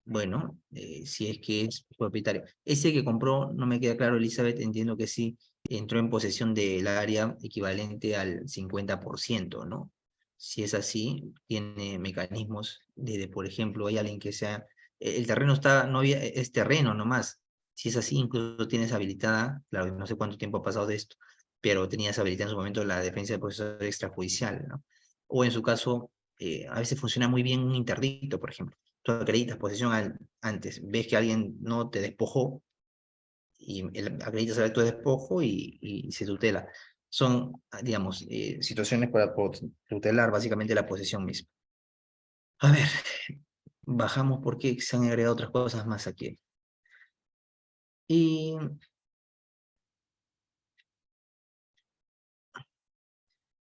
Bueno, si es que es propietario. Ese que compró, no me queda claro, Elizabeth, entiendo que sí, entró en posesión del área equivalente al 50%, ¿no? Si es así, tiene mecanismos por ejemplo, hay alguien que sea, el terreno está, no había, es terreno nomás. Si es así, incluso tienes habilitada, claro, no sé cuánto tiempo ha pasado de esto, pero tenías habilitada en su momento la defensa del proceso extrajudicial, ¿no? O en su caso, a veces funciona muy bien un interdicto, por ejemplo. Tú acreditas posesión antes, ves que alguien no te despojó y acreditas el acto de despojo y se tutela. Son, digamos, situaciones para tutelar básicamente la posesión misma. A ver, bajamos porque se han agregado otras cosas más aquí. Y,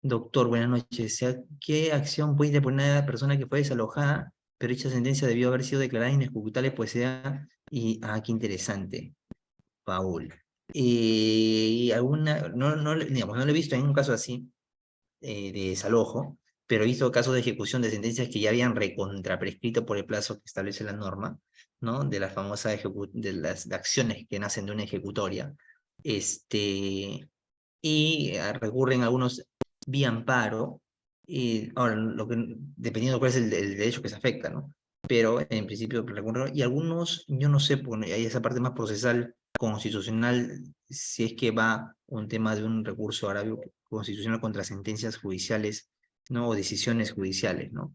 doctor, buenas noches. ¿Qué acción puede interponer a la persona que fue desalojada, pero dicha sentencia debió haber sido declarada inejecutable, pues sea... Y, qué interesante. Paul. Y alguna, digamos, no lo he visto en un caso así de desalojo, pero he visto casos de ejecución de sentencias que ya habían recontraprescrito por el plazo que establece la norma, ¿no? De las famosas de las acciones que nacen de una ejecutoria. Y recurren algunos vía amparo. Y ahora, dependiendo de cuál es el derecho que se afecta, ¿no? Pero en principio recurren, y algunos, yo no sé, porque hay esa parte más procesal constitucional, si es que va un tema de un recurso agravio constitucional contra sentencias judiciales, ¿no? O decisiones judiciales, ¿no?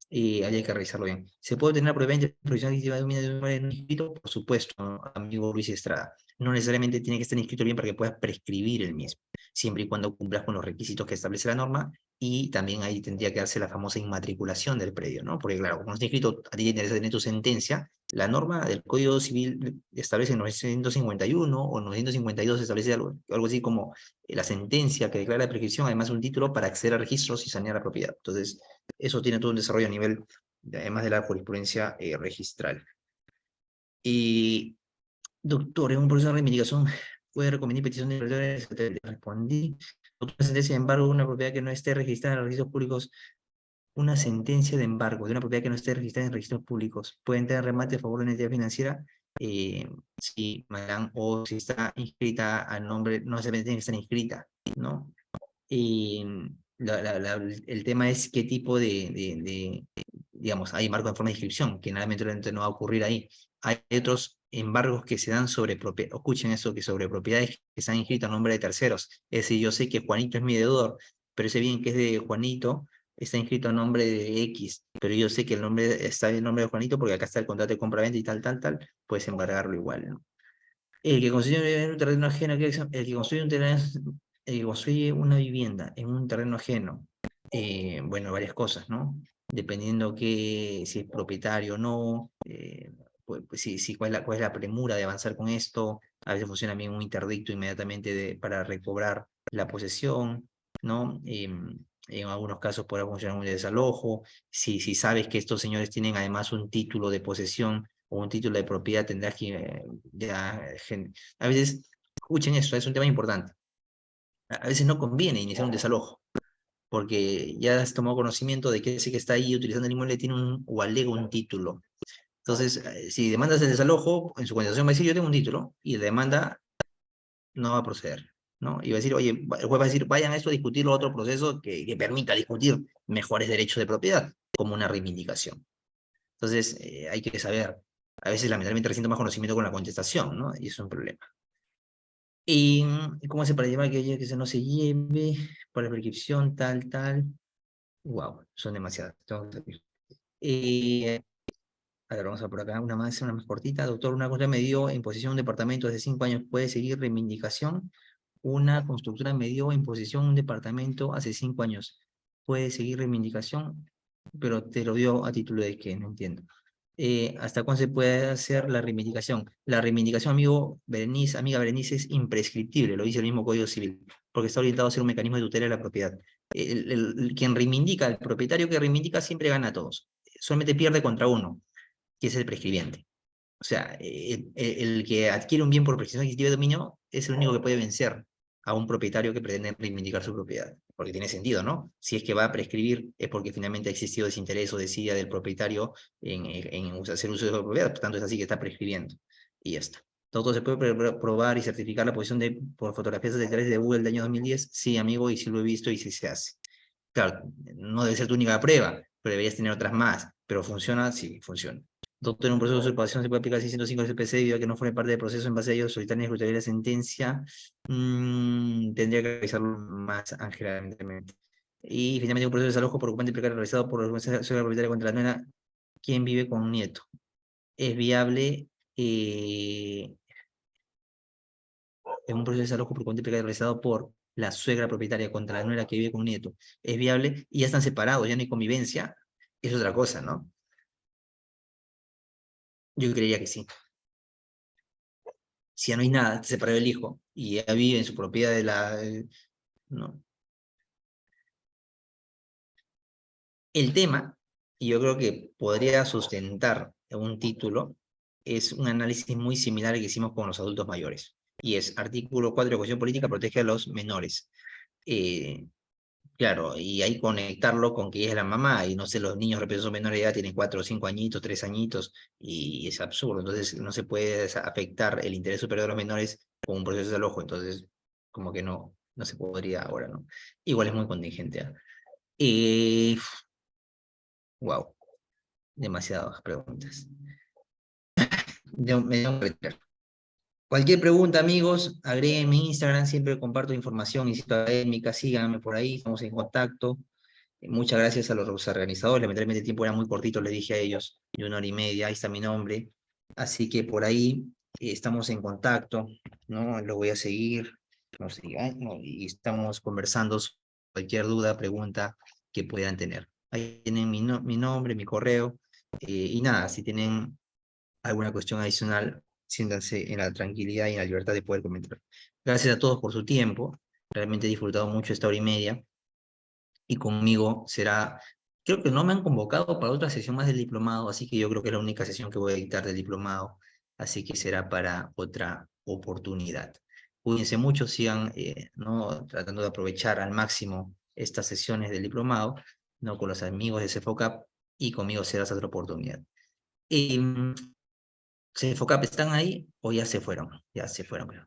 Y hay que revisarlo bien. ¿Se puede tener prueba provisional de un inscrito? Por supuesto, ¿no? Amigo Luis Estrada. No necesariamente tiene que estar inscrito bien para que puedas prescribir el mismo, siempre y cuando cumplas con los requisitos que establece la norma, y también ahí tendría que darse la famosa inmatriculación del predio, ¿no? Porque claro, como no está inscrito, a ti te interesa tener tu sentencia, la norma del Código Civil establece en 951 o 952 establece algo así como la sentencia que declara la prescripción, además un título para acceder a registros y sanear la propiedad. Entonces, eso tiene todo un desarrollo a nivel, además de la jurisprudencia registral. Y, doctor, en un proceso de reivindicación, ¿puede recomendar petición de respondí? Otra sentencia de embargo de una propiedad que no esté registrada en los registros públicos, una sentencia de embargo de una propiedad que no esté registrada en registros públicos, ¿puede entrar en remate a favor de una entidad financiera? Sí, madame, o si está inscrita a nombre, no necesariamente tiene que estar inscrita, ¿no? Y el tema es qué tipo digamos, hay marco en forma de inscripción, que normalmente no va a ocurrir ahí. Hay otros embargos que se dan sobre propiedad, escuchen eso, que sobre propiedades que están inscritas a nombre de terceros. Es decir, yo sé que Juanito es mi deudor, pero sé bien que es de Juanito, está inscrito a nombre de X, pero yo sé que el nombre está en nombre de Juanito porque acá está el contrato de compra-venta y tal, puedes embargarlo igual, ¿no? El que construye un terreno ajeno, el que construye un terreno, el que construye una vivienda en un terreno ajeno, bueno, varias cosas, ¿no? Dependiendo si es propietario o no, pues cuál es la premura de avanzar con esto. A veces funciona bien un interdicto inmediatamente para recobrar la posesión, ¿no? En algunos casos podrá funcionar un desalojo. Si sabes que estos señores tienen además un título de posesión o un título de propiedad, tendrás que a veces, escuchen esto, es un tema importante. A veces no conviene iniciar un desalojo, porque ya has tomado conocimiento de que ese que está ahí utilizando el inmueble tiene o alega un título. Entonces, si demandas el desalojo, en su contestación va a decir, yo tengo un título, y la demanda no va a proceder, ¿no? Y va a decir, oye, el juez va a decir, vayan a esto a discutir otro proceso que permita discutir mejores derechos de propiedad, como una reivindicación. Entonces, hay que saber, a veces lamentablemente recién tomas conocimiento con la contestación, ¿no? Y eso es un problema. ¿Y cómo se para llevar que se no se lleve, para la prescripción, tal? Wow, son demasiadas. A ver, vamos a por acá, una más cortita. Doctor, una cosa me dio en posesión un departamento hace 5 años, ¿puede seguir reivindicación? Una constructora me dio en posesión un departamento hace 5 años, ¿puede seguir reivindicación? Pero te lo dio a título de que no entiendo. ¿Hasta cuándo se puede hacer la reivindicación? La reivindicación, amiga Berenice, es imprescriptible, lo dice el mismo Código Civil, porque está orientado a ser un mecanismo de tutela de la propiedad. Quien reivindica, el propietario que reivindica siempre gana a todos, solamente pierde contra uno, que es el prescribiente. O sea, el que adquiere un bien por prescripción adquisitiva de dominio es el único que puede vencer a un propietario que pretende reivindicar su propiedad. Porque tiene sentido, ¿no? Si es que va a prescribir, es porque finalmente ha existido desinterés o desidia del propietario en hacer uso de su propiedad, por tanto es así que está prescribiendo. Y ya está. ¿Todo se puede probar y certificar la posición por fotografías satelitales de Google del año 2010? Sí, amigo, y sí lo he visto y sí se hace. Claro, no debe ser tu única prueba, pero deberías tener otras más. Pero ¿funciona? Sí, funciona. Doctor, en un proceso de usurpación se puede aplicar 605 CPC debido a que no forme parte del proceso. En base a ello, solicitar y escrutaría la sentencia. Tendría que revisarlo más, Ángela, evidentemente. Y finalmente, un proceso de desalojo por ocupante precario realizado por la propietaria contra la nuera, quien vive con un nieto. Es viable en un proceso de desalojo por ocupante precario realizado por la suegra propietaria contra la nuera que vive con un nieto. Es viable y ya están separados, ya no hay convivencia. Es otra cosa, ¿no? Yo creería que sí. Si ya no hay nada, está separado el hijo y ella vive en su propiedad no. El tema, y yo creo que podría sustentar un título, es un análisis muy similar al que hicimos con los adultos mayores. Y es artículo 4 de la Constitución Política protege a los menores. Claro, y ahí conectarlo con que ella es la mamá, y no sé, los niños son menores de edad, tienen 4 o 5 añitos, 3 añitos, y es absurdo. Entonces no se puede afectar el interés superior de los menores con un proceso de desalojo, entonces como que no se podría ahora, ¿no? Igual es muy contingente. Wow, demasiadas preguntas. Me tengo que retirar. Cualquier pregunta, amigos, agreguen mi Instagram, siempre comparto información y cita académica, síganme por ahí, estamos en contacto. Muchas gracias a los organizadores, lamentablemente el tiempo era muy cortito, les dije a ellos, de 1 hora y media, ahí está mi nombre. Así que por ahí estamos en contacto, ¿no? Lo voy a seguir, no sé, no, y estamos conversando sobre cualquier duda, pregunta que puedan tener. Ahí tienen mi nombre, mi correo, y nada, si tienen alguna cuestión adicional, siéntanse en la tranquilidad y en la libertad de poder comentar. Gracias a todos por su tiempo, realmente he disfrutado mucho esta 1 hora y media, y conmigo será, creo que no me han convocado para otra sesión más del diplomado, así que yo creo que es la única sesión que voy a dictar del diplomado, así que será para otra oportunidad. Cuídense mucho, sigan ¿no? tratando de aprovechar al máximo estas sesiones del diplomado, ¿no? Con los amigos de CEFOCAP, y conmigo será otra oportunidad. ¿CEFOCAP están ahí o ya se fueron? Ya se fueron, creo.